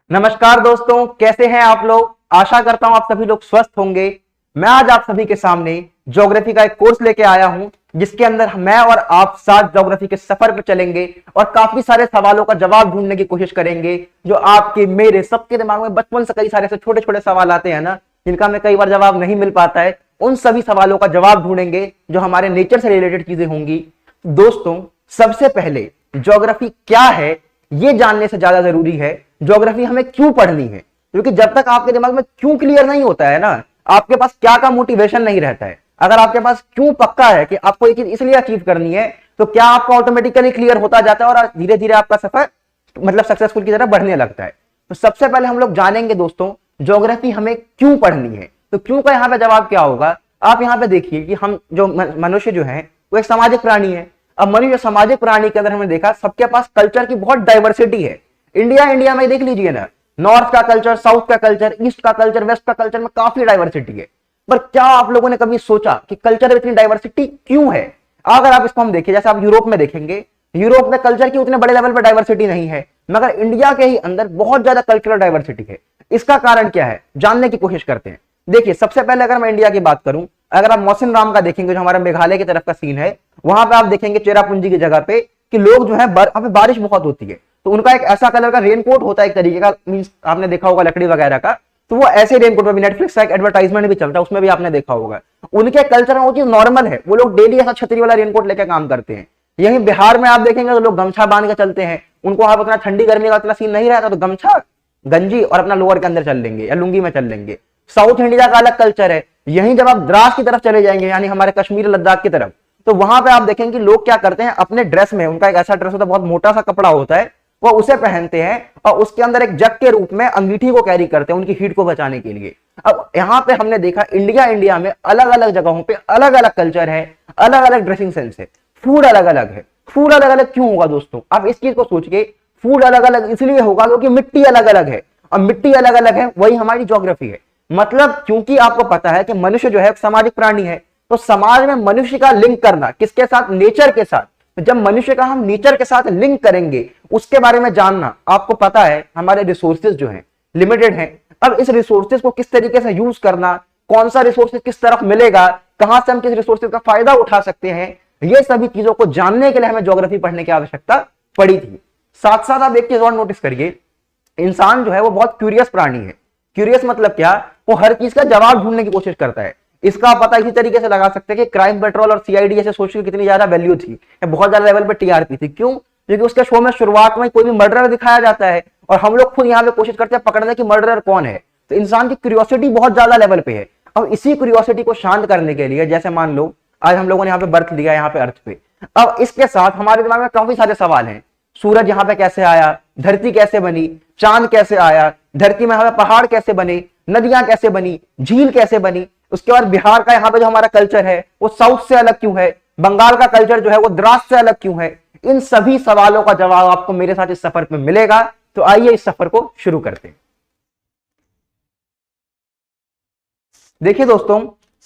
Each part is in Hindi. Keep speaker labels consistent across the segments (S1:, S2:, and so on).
S1: नमस्कार दोस्तों, कैसे हैं आप लोग। आशा करता हूं आप सभी लोग स्वस्थ होंगे। मैं आज आप सभी के सामने ज्योग्राफी का एक कोर्स लेके आया हूं, जिसके अंदर मैं और आप साथ ज्योग्राफी के सफर पर चलेंगे और काफी सारे सवालों का जवाब ढूंढने की कोशिश करेंगे, जो आपके मेरे सबके दिमाग में बचपन से कई सारे छोटे छोटे सवाल आते हैं ना, जिनका हमें कई बार जवाब नहीं मिल पाता है। उन सभी सवालों का जवाब ढूंढेंगे जो हमारे नेचर से रिलेटेड चीजें होंगी। दोस्तों, सबसे पहले ज्योग्राफी क्या है ये जानने से ज्यादा जरूरी है ज्योग्राफी हमें क्यों पढ़नी है। क्योंकि जब तक आपके दिमाग में क्यों क्लियर नहीं होता है ना, आपके पास क्या का मोटिवेशन नहीं रहता है। अगर आपके पास क्यों पक्का है कि आपको ये चीज इसलिए अचीव करनी है, तो क्या आपका ऑटोमेटिकली क्लियर होता जाता है और धीरे धीरे आपका सफर मतलब सक्सेसफुल की तरफ बढ़ने लगता है। तो सबसे पहले हम लोग जानेंगे दोस्तों, ज्योग्राफी हमें क्यों पढ़नी है। तो क्यों का यहाँ पे जवाब क्या होगा, आप यहाँ पे देखिए कि हम जो मनुष्य जो है वो एक सामाजिक प्राणी है। अब मनुष्य सामाजिक प्राणी के अंदर हमने देखा सबके पास कल्चर की बहुत डाइवर्सिटी है। इंडिया में देख लीजिए ना, नॉर्थ का कल्चर, साउथ का कल्चर, ईस्ट का कल्चर, वेस्ट का कल्चर में काफी डाइवर्सिटी है। पर क्या आप लोगों ने कभी सोचा कि कल्चर में इतनी डाइवर्सिटी क्यों है। अगर आप इसको हम देखें, जैसे आप यूरोप में देखेंगे, यूरोप में कल्चर की उतने बड़े लेवल पर डाइवर्सिटी नहीं है, मगर इंडिया के ही अंदर बहुत ज्यादा कल्चरल डाइवर्सिटी है। इसका कारण क्या है, जानने की कोशिश करते हैं। देखिए, सबसे पहले अगर मैं इंडिया की बात करूं, अगर आप मौसिन राम का देखेंगे, जो हमारे मेघालय की तरफ का सीन है, वहां पे आप देखेंगे चेरापूंजी की जगह पे कि लोग जो है वहां पे बारिश बहुत होती है, तो उनका एक ऐसा कलर का रेनकोट होता है, एक तरीके का, मींस आपने देखा होगा लकड़ी वगैरह का, तो वो ऐसे रेनकोट में नेटफ्लिक्स का एक एडवर्टाइजमेंट भी चलता है, उसमें भी आपने देखा होगा। उनके कल्चर में वो चीज नॉर्मल है, वो लोग डेली ऐसा छतरी वाला रेनकोट लेकर काम करते हैं। यही बिहार में आप देखेंगे तो लोग गमछा बांध के चलते हैं, उनको वहां पर उतना ठंडी गर्मी का उतना सीन नहीं रहता, तो गमछा गंजी और अपना लोअर के अंदर चल लेंगे या लुंगी में चल लेंगे। साउथ इंडिया का अलग कल्चर है। यहीं जब आप द्रास की तरफ चले जाएंगे, यानी हमारे कश्मीर लद्दाख की तरफ, तो वहां पे आप देखेंगे कि लोग क्या करते हैं, अपने ड्रेस में उनका एक ऐसा ड्रेस होता है, बहुत मोटा सा कपड़ा होता है, वो उसे पहनते हैं और उसके अंदर एक जग के रूप में अंगीठी को कैरी करते हैं उनकी हीट को बचाने के लिए। अब यहाँ पे हमने देखा इंडिया में अलग अलग जगहों पे अलग अलग कल्चर है, अलग अलग ड्रेसिंग सेंस है, फूड अलग अलग है। फूड अलग अलग क्यों होगा दोस्तों, आप इस चीज को सोचिए। फूड अलग अलग इसलिए होगा क्योंकि मिट्टी अलग अलग है, और मिट्टी अलग अलग है, वही हमारी ज्योग्राफी है। मतलब क्योंकि आपको पता है कि मनुष्य जो है सामाजिक प्राणी है, तो समाज में मनुष्य का लिंक करना किसके साथ, नेचर के साथ। तो जब मनुष्य का हम नेचर के साथ लिंक करेंगे, उसके बारे में जानना, आपको पता है हमारे रिसोर्सेज जो हैं लिमिटेड हैं। अब इस रिसोर्सेज को किस तरीके से यूज करना, कौन सा रिसोर्सेज किस तरफ मिलेगा, कहां से हम किस रिसोर्सेज का फायदा उठा सकते हैं, ये सभी चीजों को जानने के लिए हमें ज्योग्राफी पढ़ने की आवश्यकता पड़ी थी। साथ साथ आप एक चीज और नोटिस करिए, इंसान जो है वो बहुत क्यूरियस प्राणी है। क्यूरियस मतलब क्या, वो हर चीज का जवाब ढूंढने की कोशिश करता है। इसका पता इसी तरीके से लगा सकते हैं कि क्राइम पेट्रोल और सीआईडी जैसे सोशल कितनी ज्यादा वैल्यू थी, बहुत ज्यादा लेवल पर टीआरपी थी। क्यों, क्योंकि उसके शो में शुरुआत में कोई भी मर्डरर दिखाया जाता है और हम लोग खुद यहाँ पे कोशिश करते हैं पकड़ने की मर्डरर कौन है। तो इंसान की क्यूरियोसिटी बहुत ज्यादा लेवल पे है। अब इसी क्यूरियोसिटी को शांत करने के लिए, जैसे मान लो आज हम लोगों ने यहाँ पे बर्थ लिया यहाँ पे अर्थ पे, अब इसके साथ हमारे दिमाग में काफी सारे सवाल हैं। सूरज यहाँ पे कैसे आया, धरती कैसे बनी, चांद कैसे आया, धरती में हमें पहाड़ कैसे बने, नदियां कैसे बनी, झील कैसे बनी। उसके बाद बिहार का यहाँ पे जो हमारा कल्चर है वो साउथ से अलग क्यों है, बंगाल का कल्चर जो है वो द्रास से अलग क्यों है। इन सभी सवालों का जवाब आपको मेरे साथ इस सफर में मिलेगा। तो आइए इस सफर को शुरू करते हैं। देखिए दोस्तों,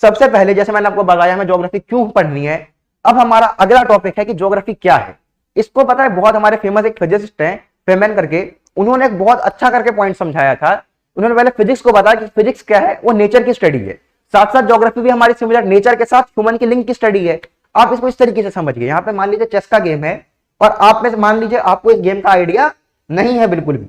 S1: सबसे पहले जैसे मैंने आपको बताया हमें ज्योग्राफी क्यों पढ़नी है। अब हमारा अगला टॉपिक है कि ज्योग्राफी क्या है। इसको पता है, बहुत हमारे फेमस एक फिजिसिस्ट हैं फेमैन करके, उन्होंने एक बहुत अच्छा करके पॉइंट समझाया था। उन्होंने पहले फिजिक्स को बताया कि फिजिक्स क्या है, वो नेचर की स्टडी है। साथ साथ ज्योग्राफी भी हमारी सिमिलर नेचर के साथ ह्यूमन की लिंक की स्टडी है। आप इसको इस तरीके से समझिए, यहाँ पे मान लीजिए चेस का गेम है और आप में मान लीजिए आपको इस गेम का आइडिया नहीं है बिल्कुल भी,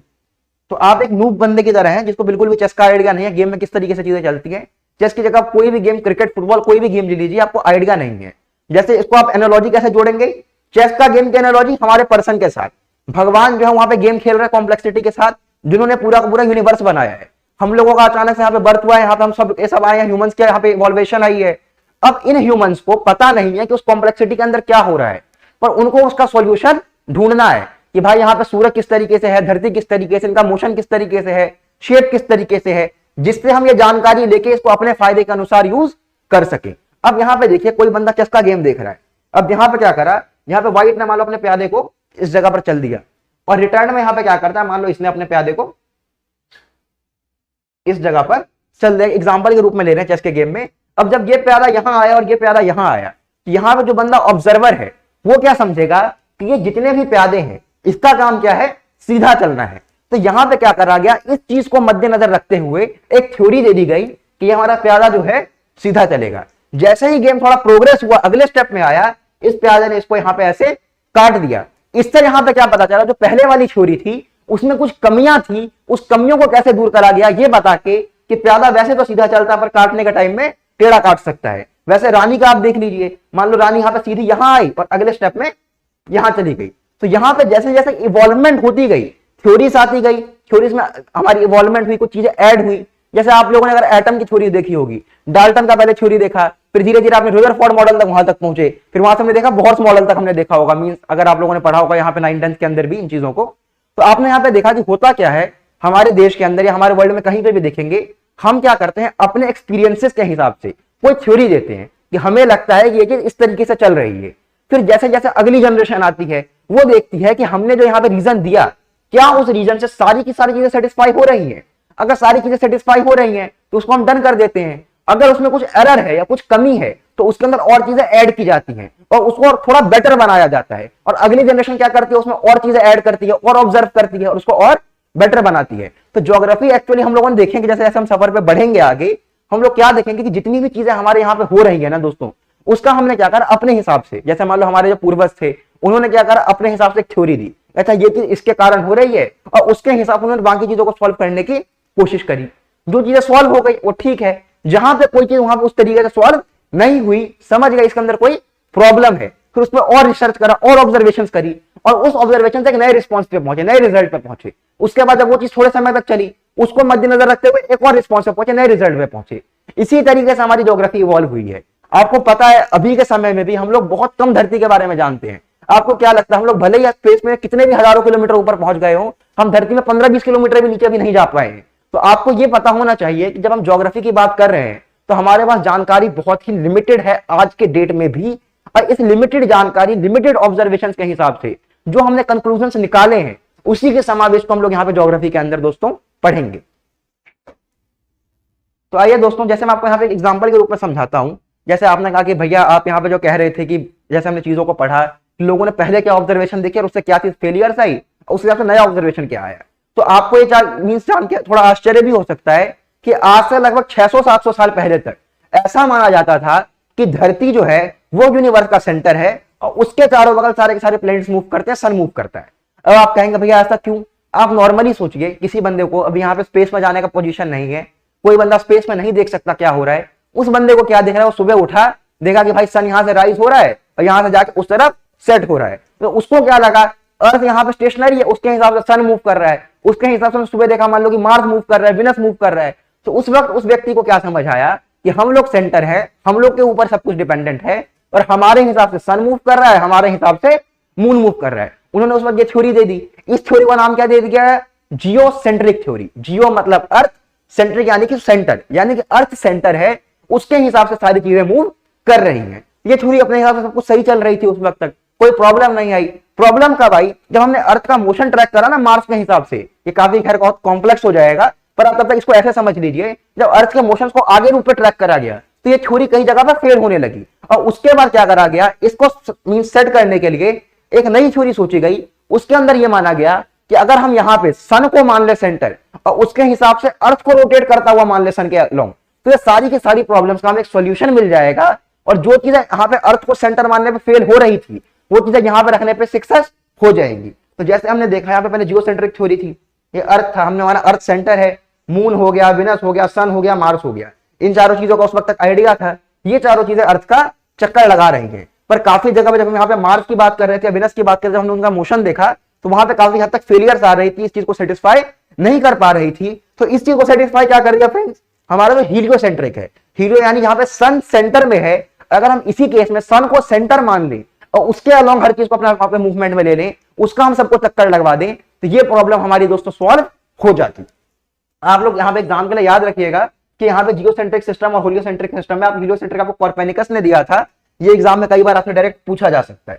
S1: तो आप एक नूब बंदे की तरह हैं जिसको बिल्कुल भी चेस का आइडिया नहीं है, गेम में किस तरीके से चीजें चलती हैं। चेस की जगह कोई भी गेम, क्रिकेट, फुटबॉल, कोई भी गेम ले लीजिए, आपको आइडिया नहीं है। जैसे इसको आप एनालॉजी कैसे जोड़ेंगे, चेस का गेम की एनालॉजी हमारे पर्सन के साथ, भगवान जो है वहां पे गेम खेल रहे हैं कॉम्प्लेक्सिटी के साथ, जिन्होंने पूरा का पूरा यूनिवर्स बनाया है। हम लोगों का अचानक से यहाँ पे बर्थ हुआ है, यहाँ पे हम सब आए हैं, ह्यूमंस के यहाँ पे इवॉल्वेशन आई है। अब इन ह्यूमंस को पता नहीं है कि उस कॉम्प्लेक्सिटी के अंदर क्या हो रहा है, पर उनको उसका सॉल्यूशन ढूंढना है कि भाई यहाँ पे सूरज किस तरीके से है, धरती किस तरीके से, इनका मोशन किस तरीके से है, शेप किस तरीके से है, जिससे हम ये जानकारी लेके इसको अपने फायदे के अनुसार यूज कर सके। अब यहाँ पे देखिए, कोई बंदा चेस का गेम देख रहा है। अब यहाँ पे क्या करा, यहाँ पे व्हाइट ने मान लो अपने प्यादे को इस जगह पर चल दिया, और रिटर्न में यहाँ पे क्या करता है, मान लो इसने अपने प्यादे को इस जगह पर चल दिया। एग्जाम्पल के रूप में ले रहे हैं चेस के गेम में। अब जब ये प्यादा यहां आया और ये प्यादा यहां आया, यहां पे जो बंदा ऑब्जर्वर है वो क्या समझेगा कि ये जितने भी प्यादे हैं इसका काम क्या है, सीधा चलना है। तो यहां पे क्या करा गया, इस चीज को मद्देनजर रखते हुए एक थ्योरी दे दी गई कि ये हमारा प्यादा जो है सीधा चलेगा। जैसे ही गेम थोड़ा प्रोग्रेस हुआ, अगले स्टेप में आया, इस प्यादे ने इसको यहां पे ऐसे काट दिया। इससे यहां पे क्या पता चला, जो पहले वाली थ्योरी थी उसमें कुछ कमियां थी, उस कमियों को कैसे दूर करा गया, ये बता के कि प्यादा वैसे तो सीधा चलता है पर काटने के टाइम में टेढ़ा काट सकता है। वैसे रानी का आप देख लीजिए, मान लो रानी यहां पे सीधी यहां आई और अगले स्टेप में यहां चली गई। तो यहां पे जैसे जैसे इवॉल्वमेंट होती गई, थ्योरीज आती गई, थ्योरीज में हमारी इवॉल्वमेंट हुई, कुछ चीजें ऐड हुई। जैसे आप लोगों ने अगर एटम की थ्योरी देखी होगी, डाल्टन का पहले थ्योरी देखा, फिर धीरे धीरे आपने रदरफोर्ड मॉडल तक वहां तक पहुंचे, फिर वहां से हमने देखा बोहर्स मॉडल तक हमने देखा होगा। मींस अगर आप लोगों ने पढ़ा होगा यहाँ पे 9th-10th के अंदर भी इन चीजों को, तो आपने यहाँ पे देखा कि होता क्या है हमारे देश के अंदर या हमारे वर्ल्ड में कहीं पे भी देखेंगे, हम क्या करते हैं अपने एक्सपीरियंसेस के हिसाब से कोई थ्योरी देते हैं कि हमें लगता है कि ये चीज इस तरीके से चल रही है। फिर जैसे जैसे अगली जनरेशन आती है वो देखती है कि हमने जो यहाँ पे रीजन दिया, क्या उस रीजन से सारी की सारी चीजें सेटिस्फाई हो रही है। अगर सारी चीजें सेटिस्फाई हो रही हैं तो उसको हम डन कर देते हैं। अगर उसमें कुछ एरर है या कुछ कमी है तो उसके अंदर और चीजें ऐड की जाती हैं और उसको और थोड़ा बेटर बनाया जाता है। और अगली जनरेशन क्या करती है, उसमें और चीजें ऐड करती है और ऑब्जर्व करती है और उसको और बेटर बनाती है। तो ज्योग्राफी एक्चुअली हम लोगों ने देखेंगे, जैसे जैसे हम सफर पे बढ़ेंगे आगे, हम लोग क्या देखेंगे कि जितनी भी चीजें हमारे यहाँ पे हो रही है ना दोस्तों, उसका हमने क्या करा अपने हिसाब से। जैसे मान लो हमारे जो पूर्वज थे उन्होंने क्या करा, अपने हिसाब से एक थ्योरी दी, अच्छा ये चीज इसके कारण हो रही है, और उसके हिसाब से उन्होंने बाकी चीजों को सॉल्व करने की कोशिश करी। जो चीजें सॉल्व हो गई वो ठीक है, जहां पे कोई चीज वहां पे उस तरीके से सॉल्व नहीं हुई, समझ गए इसके अंदर कोई प्रॉब्लम है, फिर उस पर और रिसर्च करा और ऑब्जर्वेशन करी और उस ऑब्जर्वेशन से एक नए रिस्पॉन्स पे पहुंचे, नए रिजल्ट पे पहुंचे। उसके बाद जब वो चीज थोड़े समय तक चली, उसको मद्देनजर रखते हुए एक और रिस्पॉन्स पे पहुंचे, नए रिजल्ट पे पहुंचे। इसी तरीके से हमारी ज्योग्राफी इवॉल्व हुई है। आपको पता है अभी के समय में भी हम लोग बहुत कम धरती के बारे में जानते हैं। आपको क्या लगता है हम लोग भले ही स्पेस में कितने भी हजारों किलोमीटर ऊपर पहुंच गए हो, हम धरती में 15-20 किलोमीटर भी नीचे भी नहीं जा पाए हैं। तो आपको यह पता होना चाहिए कि जब हम ज्योग्राफी की बात कर रहे हैं तो हमारे पास जानकारी बहुत ही लिमिटेड है आज के डेट में भी, और इस लिमिटेड जानकारी, लिमिटेड ऑब्जर्वेशंस के हिसाब से जो हमने कंक्लूजन्स निकाले हैं उसी के समावेश को हम लोग यहाँ पे ज्योग्राफी के अंदर दोस्तों पढ़ेंगे। तो आइए दोस्तों, जैसे मैं आपको यहाँ पे एग्जांपल के रूप में समझाता हूं। जैसे आपने कहा कि भैया आप यहाँ पे जो कह रहे थे कि जैसे हमने चीजों को पढ़ा, लोगों ने पहले क्या ऑब्जर्वेशन देखी और उससे क्या चीज फेलियर्स आई, उस हिसाब से नया ऑब्जर्वेशन क्या आया। तो आपको ये मीन्स जान के थोड़ा आश्चर्य भी हो सकता है कि आज से लगभग 600-700 साल पहले तक ऐसा माना जाता था कि धरती जो है वो यूनिवर्स का सेंटर है और उसके चारों बगल सारे के सारे प्लैनेट्स मूव करते हैं, सन मूव करता है। अब आप कहेंगे भैया ऐसा क्यों? आप नॉर्मली सोचिए, किसी बंदे को अभी यहाँ पे स्पेस में जाने का पोजीशन नहीं है, कोई बंदा स्पेस में नहीं देख सकता क्या हो रहा है, उस बंदे को क्या देख रहा है, वो सुबह उठा, देखा कि भाई सन यहाँ से राइज हो रहा है और यहाँ से जाके उस तरफ सेट हो रहा है, तो उसको क्या लगा अर्थ यहाँ पे स्टेशनरी है, उसके हिसाब से सन मूव कर रहा है, उसके हिसाब से सुबह देखा मान लो कि मार्स मूव कर रहा है, विनस मूव कर रहा है। तो उस वक्त उस व्यक्ति को क्या समझ आया कि हम लोग सेंटर है, हम लोग के ऊपर सब कुछ डिपेंडेंट है और हमारे हिसाब से सन मूव कर रहा है, हमारे हिसाब से मून मूव कर रहा है। उन्होंने उस वक्त ये थ्योरी दे दी। इस थ्योरी का नाम क्या दे दिया है? Geocentric theory. जियो मतलब अर्थ, सेंट्रिक यानी कि सेंटर, यानी कि अर्थ सेंटर है, उसके हिसाब से सारी चीजें मूव कर रही हैं। ये थ्योरी अपने हिसाब से सब कुछ सही चल रही थी उस वक्त तक, कोई प्रॉब्लम नहीं आई। प्रॉब्लम कब आई? जब हमने अर्थ का मोशन ट्रैक करा ना मार्स के हिसाब से। ये काफी खैर बहुत कॉम्प्लेक्स हो जाएगा, पर आप तब तक इसको ऐसे समझ लीजिए, जब अर्थ के मोशंस को आगे रूप में ट्रैक करा गया तो ये थ्योरी कई जगह पर फेल होने लगी और उसके बाद क्या करा गया, इसको मीन सेट करने के लिए एक नई थ्योरी सोची गई। उसके अंदर यह माना गया कि अगर हम यहां पे सन को मान ले सेंटर और उसके हिसाब से अर्थ को रोटेट करता हुआ मान ले सन के अलोंग, तो ये सारी की सारी प्रॉब्लम्स का हमें एक सॉल्यूशन मिल जाएगा और जो चीजें यहाँ पे अर्थ को सेंटर मानने पे फेल हो रही थी वो चीजें यहाँ पे रखने पे सक्सेस हो जाएंगी। तो जैसे हमने देखा यहाँ पे पहले जियोसेंट्रिक थ्योरी थी, ये अर्थ था, हमने हमारा अर्थ सेंटर है, मून हो गया, विनस हो गया, सन हो गया, मार्स हो गया, इन चारों चीजों का उस वक्त तक आइडिया था। ये चारों चीजें अर्थ का चक्कर लगा रही हैं, पर काफी जगह पे जब हम यहाँ पे मार्स की बात कर रहे थे, विनस की बात कर रहे थे, हमने उनका मोशन देखा तो वहां पे काफी हद तक फेलियर्स आ रही थी, इस चीज को सेटिस्फाई नहीं कर पा रही थी। तो इस चीज को सेटिस्फाई क्या कर दिया फ्रेंड्स, हमारा जो हीलियोसेंट्रिक है, हीलियो यानी यहाँ पे सन सेंटर में है, अगर हम इसी केस में सन को सेंटर मान लें और उसके अलोंग हर चीज को अपना वहां पे मूवमेंट में ले लें, उसका हम सबको चक्कर लगवा दें, तो ये प्रॉब्लम हमारी दोस्तों सॉल्व हो जाती। आप लोग यहाँ पे एग्जाम के लिए याद रखिएगा कि यहाँ पे जियोसेंट्रिक सिस्टम और हेलियोसेंट्रिक सिस्टम में, आप हेलियोसेंट्रिक आपको कॉर्पेनिकस ने दिया था, ये एग्जाम में कई बार आपसे डायरेक्ट पूछा जा सकता है।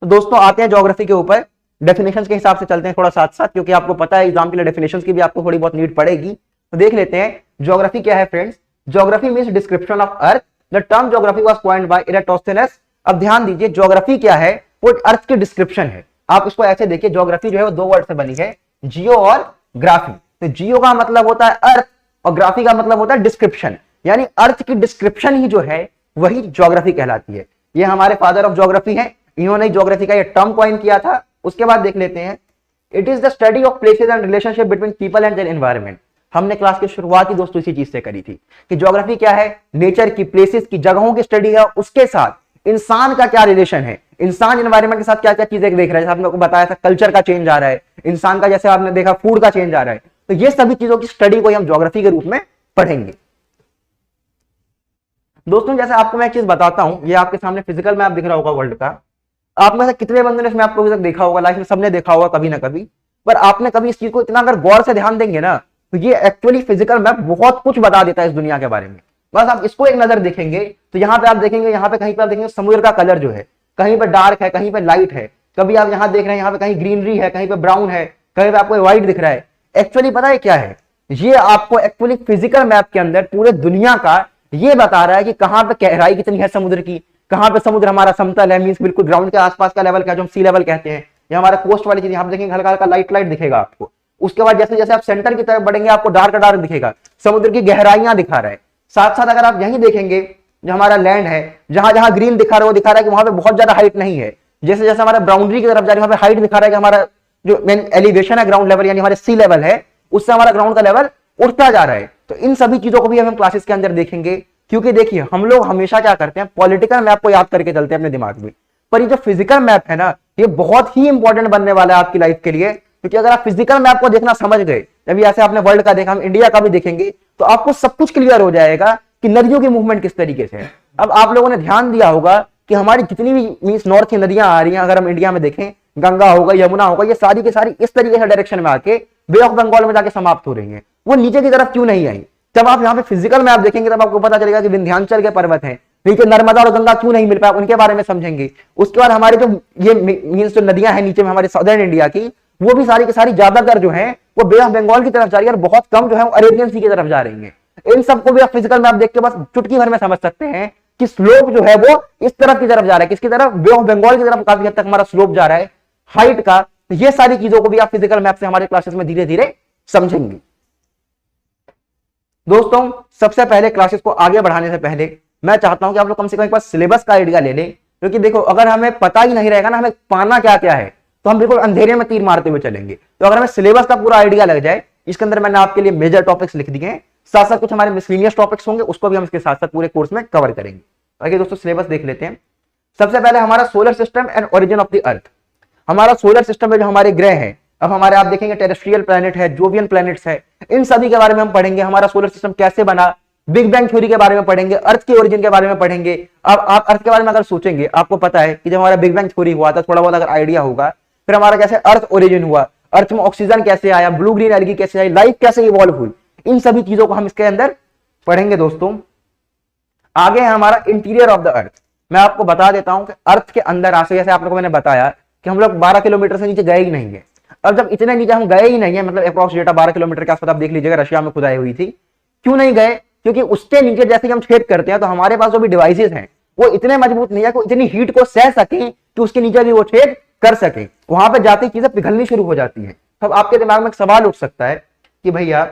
S1: तो दोस्तों आते हैं ज्योग्राफी के ऊपर, डेफिनेशंस के हिसाब से चलते हैं थोड़ा साथ साथ, क्योंकि आपको पता है एग्जाम के लिए डेफिनेशंस की भी आपको थोड़ी बहुत नीड पड़ेगी। तो देख लेते हैं ज्योग्राफी क्या है friends. Geography means description of earth. The term geography was coined by Eratosthenes. अब ध्यान दीजिए, ज्योग्राफी क्या है, वो अर्थ की डिस्क्रिप्शन है। आप इसको ऐसे देखिए, ज्योग्राफी जो है वो दो वर्ड से बनी है, जियो और ग्राफी। तो जियो का मतलब होता है अर्थ और ग्राफी का मतलब होता है डिस्क्रिप्शन, यानी अर्थ की डिस्क्रिप्शन ही जो है वही ज्योग्राफी कहलाती है। ये हमारे फादर ऑफ ज्योग्राफी है, इन्होंने ज्योग्राफी का ये टर्म कॉइन किया था। उसके बाद देख लेते हैं, it is the study of places and relationship between people and their environment. हमने क्लास की शुरुआत ही दोस्तों इसी चीज से करी थी कि ज्योग्राफी क्या है, नेचर की, प्लेसेस की, जगहों की स्टडी है, उसके साथ इंसान का क्या रिलेशन है, इंसान एनवायरनमेंट के साथ क्या क्या चीजें देख रहा है। जैसे आपने बताया था कल्चर का चेंज आ रहा है, इंसान का जैसे आपने देखा फूड का चेंज आ रहा है, तो ये सभी चीजों की स्टडी को हम ज्योग्राफी के रूप में पढ़ेंगे। दोस्तों जैसे आपको मैं एक चीज बताता हूं, ये आपके सामने फिजिकल मैप दिख रहा होगा वर्ल्ड का। आप में से कितने बंदे ने इस मैप को अभी तक देखा होगा, लाइफ में सबने देखा होगा कभी ना कभी, पर आपने कभी इस चीज को इतना अगर गौर से ध्यान देंगे ना, तो ये एक्चुअली फिजिकल मैप बहुत कुछ बता देता है इस दुनिया के बारे में। बस आप इसको एक नजर देखेंगे तो यहाँ पे आप देखेंगे, यहाँ पे कहीं पे आप देखेंगे समुद्र का कलर जो है, कहीं पे डार्क है, कहीं पे लाइट है। कभी आप यहाँ देख रहे हैं, यहाँ पे कहीं ग्रीनरी है, कहीं पे ब्राउन है, कहीं पे आपको व्हाइट दिख रहा है। एक्चुअली पता है क्या है, ये आपको एक्चुअली फिजिकल मैप के अंदर पूरे दुनिया का ये बता रहा है कि कहां पे गहराई कितनी है समुद्र की, कहां पे समुद्र हमारा समतल है, मींस बिल्कुल ग्राउंड के आसपास का लेवल का जो हम सी लेवल कहते हैं, या हमारा कोस्ट वाली चीज यहाँ पे देखेंगे हल्का हल्का लाइट लाइट दिखेगा आपको। उसके बाद जैसे जैसे आप सेंटर की तरफ बढ़ेंगे आपको डार्क डार्क दिखेगा, समुद्र की गहराइयां दिखा रहा है। साथ साथ अगर आप यहीं देखेंगे जो हमारा लैंड है, जहां जहां ग्रीन दिखा रहा है वो दिखा रहा है कि वहां पे बहुत ज्यादा हाइट नहीं है। जैसे जैसे हमारा बाउंड्री की तरफ जा रहे हैं वहां पे हाइट दिखा रहा है कि हमारा जो मेन एलिवेशन है ग्राउंड लेवल यानी हमारे सी लेवल है, उससे हमारा ग्राउंड का लेवल उठता जा रहा है। तो इन सभी चीजों को भी हम क्लासेस के अंदर देखेंगे, क्योंकि देखिए हम लोग हमेशा क्या करते हैं, पॉलिटिकल मैप को याद करके चलते हैं अपने दिमाग में, पर ये जो फिजिकल मैप है ना, ये बहुत ही इंपॉर्टेंट बनने वाला है आपकी लाइफ के लिए। क्योंकि अगर आप फिजिकल मैप को देखना समझ गए, जब ऐसे आपने वर्ल्ड का देखा, हम इंडिया का भी देखेंगे, तो आपको सब कुछ क्लियर हो जाएगा कि नदियों की मूवमेंट किस तरीके से है। अब आप लोगों ने ध्यान दिया होगा कि हमारी जितनी भी मींस नॉर्थ की नदियां आ रही हैं, अगर हम इंडिया में देखें, गंगा होगा, यमुना होगा, ये सारी की सारी इस तरीके से डायरेक्शन में आके बे ऑफ बंगाल में जाके समाप्त हो रही है। वो नीचे की तरफ क्यों नहीं आई? जब आप यहाँ पे फिजिकल मैप देखेंगे तब आपको पता चलेगा कि विंध्याचल के पर्वत हैं, नीचे नर्मदा और गंगा क्यों नहीं मिल पाया, उनके बारे में समझेंगे। उसके बाद हमारे जो ये मींस जो नदियां हैं नीचे में हमारे सदर्न इंडिया की, वो भी सारी की सारी ज्यादातर जो है वो बे ऑफ बंगाल की तरफ जा रही है और बहुत कम जो है अरेबियन सी की तरफ जा रही है। इन सबको भी आप फिजिकल मैप देख के बस चुटकी भर में समझ सकते हैं कि स्लोप जो है वो इस तरफ की तरफ जा रहा है, किसकी तरफ, बे ऑफ बंगाल की तरफ काफी हद तक हमारा स्लोप जा रहा है हाइट का। तो ये सारी चीजों को भी आप फिजिकल मैप से हमारे क्लासेस में धीरे धीरे समझेंगे। दोस्तों सबसे पहले क्लासेस को आगे बढ़ाने से पहले मैं चाहता हूं कि आप लोग कम से कम एक बार सिलेबस का आइडिया ले लें, क्योंकि देखो अगर हमें पता ही नहीं रहेगा ना हमें पाना क्या क्या है, तो हम बिल्कुल अंधेरे में तीर मारते हुए चलेंगे। तो अगर हमें सिलेबस का पूरा आइडिया लग जाए, इसके अंदर मैंने आपके लिए मेजर टॉपिक्स लिख दिए हैं, साथ साथ कुछ हमारे मिसलेनियस टॉपिक्स होंगे, उसको भी हम इसके साथ साथ पूरे कोर्स में कवर करेंगे। आगे दोस्तों सिलेबस देख लेते हैं। सबसे पहले हमारा solar system and origin of the अर्थ। हमारा सोलर सिस्टम में जो हमारे ग्रह हैं, अब हमारे आप देखेंगे टेरेस्ट्रियल प्लैनेट है, जोवियन प्लैनेट्स है, इन सभी के बारे में हम पढ़ेंगे। हमारा सोलर सिस्टम कैसे बना, बिग बैंग थ्योरी के बारे में पढ़ेंगे, अर्थ के ओरिजिन के बारे में पढ़ेंगे। अब आप अर्थ के बारे में अगर सोचेंगे, आपको पता है कि जब हमारा बिग बैंग थ्योरी हुआ था, थोड़ा बहुत अगर आइडिया होगा, फिर हमारा कैसे अर्थ ओरिजिन हुआ, अर्थ में ऑक्सीजन कैसे आया, ब्लू ग्रीन एल्गी कैसे आई, लाइफ कैसे इवॉल्व हुई, इन सभी चीजों को हम इसके अंदर पढ़ेंगे। दोस्तों आगे है हमारा इंटीरियर ऑफ द अर्थ। मैं आपको बता देता हूं कि अर्थ के अंदर आसे, जैसे आप लोगों को मैंने बताया कि हम लोग 12 किलोमीटर से नीचे गए ही नहीं है। अब जब इतने नीचे हम गए ही नहीं है, मतलब अप्रॉक्स डेटा 12 किलोमीटर के आसपास आप देख लीजिएगा, रशिया में खुदाई हुई थी। क्यों नहीं गए? क्योंकि उसके नीचे जैसे हम छेद करते हैं तो हमारे पास जो भी डिवाइसेस हैं वो इतने मजबूत नहीं है कि इतनी हीट को सह सके कि उसके नीचे भी वो छेद कर सके। वहां पे जाती चीजें पिघलनी शुरू हो जाती है। तब आपके दिमाग में एक सवाल उठ सकता है कि भैया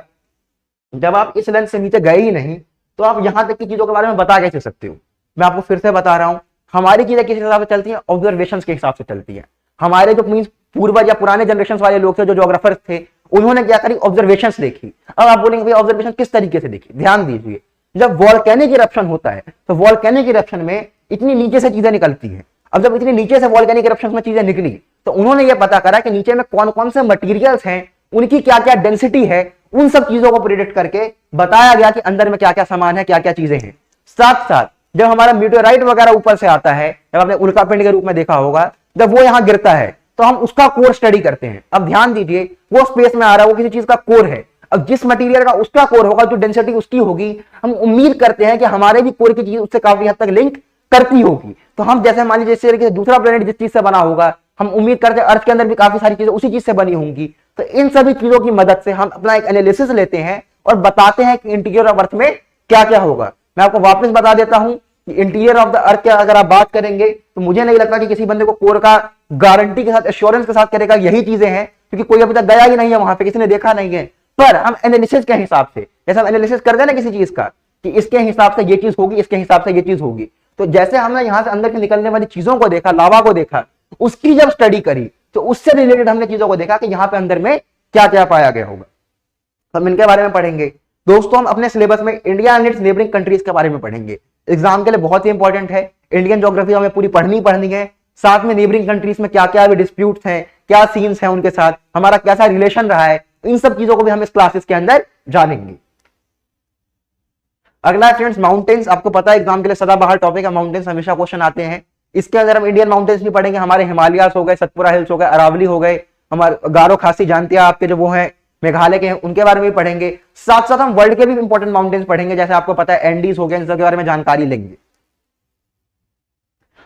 S1: जब आप इस लेंथ से नीचे गए ही नहीं तो आप यहां तक की चीजों के बारे में बता कैसे सकते हो? मैं आपको फिर से बता रहा हूं, हमारी चीजें किस हिसाब से चलती है, ऑब्जर्वेशन के हिसाब से चलती है। हमारे जो मींस पूर्वज या पुराने जनरेशन वाले लोग थे, जो ज्योग्राफर्स थे, उन्होंने क्या करी, ऑब्जर्वेशंस देखी। अब आप बोलेंगे भाई ऑब्जर्वेशन किस तरीके से देखी? ध्यान दीजिए, जब वॉल्केनिक इरप्शन होता है तो वॉल्केनिक इरप्शन में इतनी नीचे से चीजें निकलती हैं। अब जब इतनी नीचे से वॉल्केनिक इरप्शन में चीजें निकली तो उन्होंने ये पता करा कि नीचे में कौन कौन से मटेरियल्स हैं, उनकी क्या क्या डेंसिटी है, उन सब चीजों को प्रेडिक्ट करके बताया गया कि अंदर में क्या क्या सामान है, क्या क्या चीजें हैं। साथ साथ जब हमारा मीटेओराइट वगैरह ऊपर से आता है, जब आपने उल्कापिंड के रूप में देखा होगा, जब वो यहां गिरता है तो हम उसका कोर स्टडी करते हैं। अब ध्यान दीजिए, वो स्पेस में आ रहा है, वो किसी चीज का कोर है। अब जिस मटेरियल का उसका कोर होगा, जो डेंसिटी उसकी होगी, हम उम्मीद करते हैं कि हमारे भी कोर की चीज उससे काफी हद तक लिंक करती होगी। तो हम जैसे मान लीजिए जिस तरीके से दूसरा प्लेनेट जिस चीज से बना होगा, हम उम्मीद करते हैं अर्थ के अंदर भी काफी सारी चीजें उसी चीज से बनी होंगी। तो इन सभी चीजों की मदद से हम अपना एक एनालिसिस लेते हैं और बताते हैं कि इंटीरियर ऑफ अर्थ में क्या क्या होगा। मैं आपको वापस बता देता हूं कि इंटीरियर ऑफ द अर्थ क्या अगर आप बात करेंगे तो मुझे नहीं लगता कि किसी बंदे को कोर का गारंटी के साथ, एश्योरेंस के साथ करेगा यही चीजें हैं। क्योंकि कोई अभी तक गया ही नहीं है वहां पे, किसी ने देखा नहीं है। पर हम एनालिसिस के हिसाब से, जैसे हम एनालिसिस करते हैं ना किसी चीज का कि इसके हिसाब से ये चीज होगी, इसके हिसाब से ये चीज होगी, तो जैसे हमने यहां से अंदर से निकलने वाली चीजों को देखा, लावा को देखा, उसकी जब स्टडी करी तो उससे रिलेटेड हमने चीजों को देखा कि यहां पे अंदर में क्या क्या पाया गया होगा। हम इनके बारे में पढ़ेंगे दोस्तों। हम अपने सिलेबस में India and it's neighbouring countries के बारे में पढ़ेंगे, एग्जाम के लिए बहुत ही इंपॉर्टेंट है। इंडियन ज्योग्राफी हमें पूरी पढ़नी है, साथ में नेबरिंग कंट्रीज में क्या क्या डिस्प्यूट्स हैं, क्या सीन्स हैं उनके साथ, हमारा कैसा रिलेशन रहा है, इन सब चीजों को भी हम इस क्लासेस के अंदर जानेंगे। अगला फ्रेंड्स माउंटेन्स, आपको पता है एग्जाम के लिए सदाबहार टॉपिक है, माउंटेन्स हमेशा क्वेश्चन आते हैं। इसके अंदर हम इंडियन माउंटेन्स भी पढ़ेंगे, हमारे हिमालयास हो गए, सतपुरा हिल्स हो गए, अरावली हो गए, हमारे गारो खासी जानती है आपके जो वो है मेघालय के हैं, उनके बारे में भी पढ़ेंगे। साथ साथ हम वर्ल्ड के भी इंपॉर्टेंट माउंटेन्स पढ़ेंगे, जैसे आपको पता है एंडीज हो गए, इन सब के बारे में जानकारी लेंगे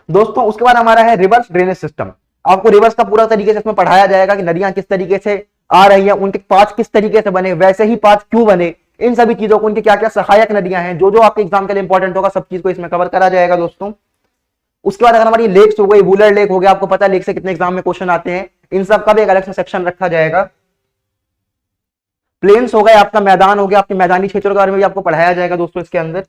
S1: दोस्तों। उसके बाद हमारा है रिवर्स ड्रेनेज सिस्टम। आपको रिवर्स का पूरा तरीके से इसमें पढ़ाया जाएगा कि नदियां किस तरीके से आ रही हैं, उनके पाथ किस तरीके से बने, वैसे ही पाथ क्यों बने, इन सभी चीजों को, उनकी क्या क्या सहायक नदियां हैं, जो जो आपके एग्जाम के लिए इंपॉर्टेंट होगा, सब चीज को इसमें कवर करा जाएगा दोस्तों। उसके बाद अगर हमारी लेक्स हो गई, वुलर लेक हो गया, आपको पता है लेक से कितने एग्जाम में क्वेश्चन आते हैं, इन सब का भी एक अलग से सेक्शन रखा जाएगा। प्लेन्स हो गए, आपका मैदान हो गया, आपके मैदानी क्षेत्रों के बारे में भी आपको पढ़ाया जाएगा दोस्तों इसके अंदर।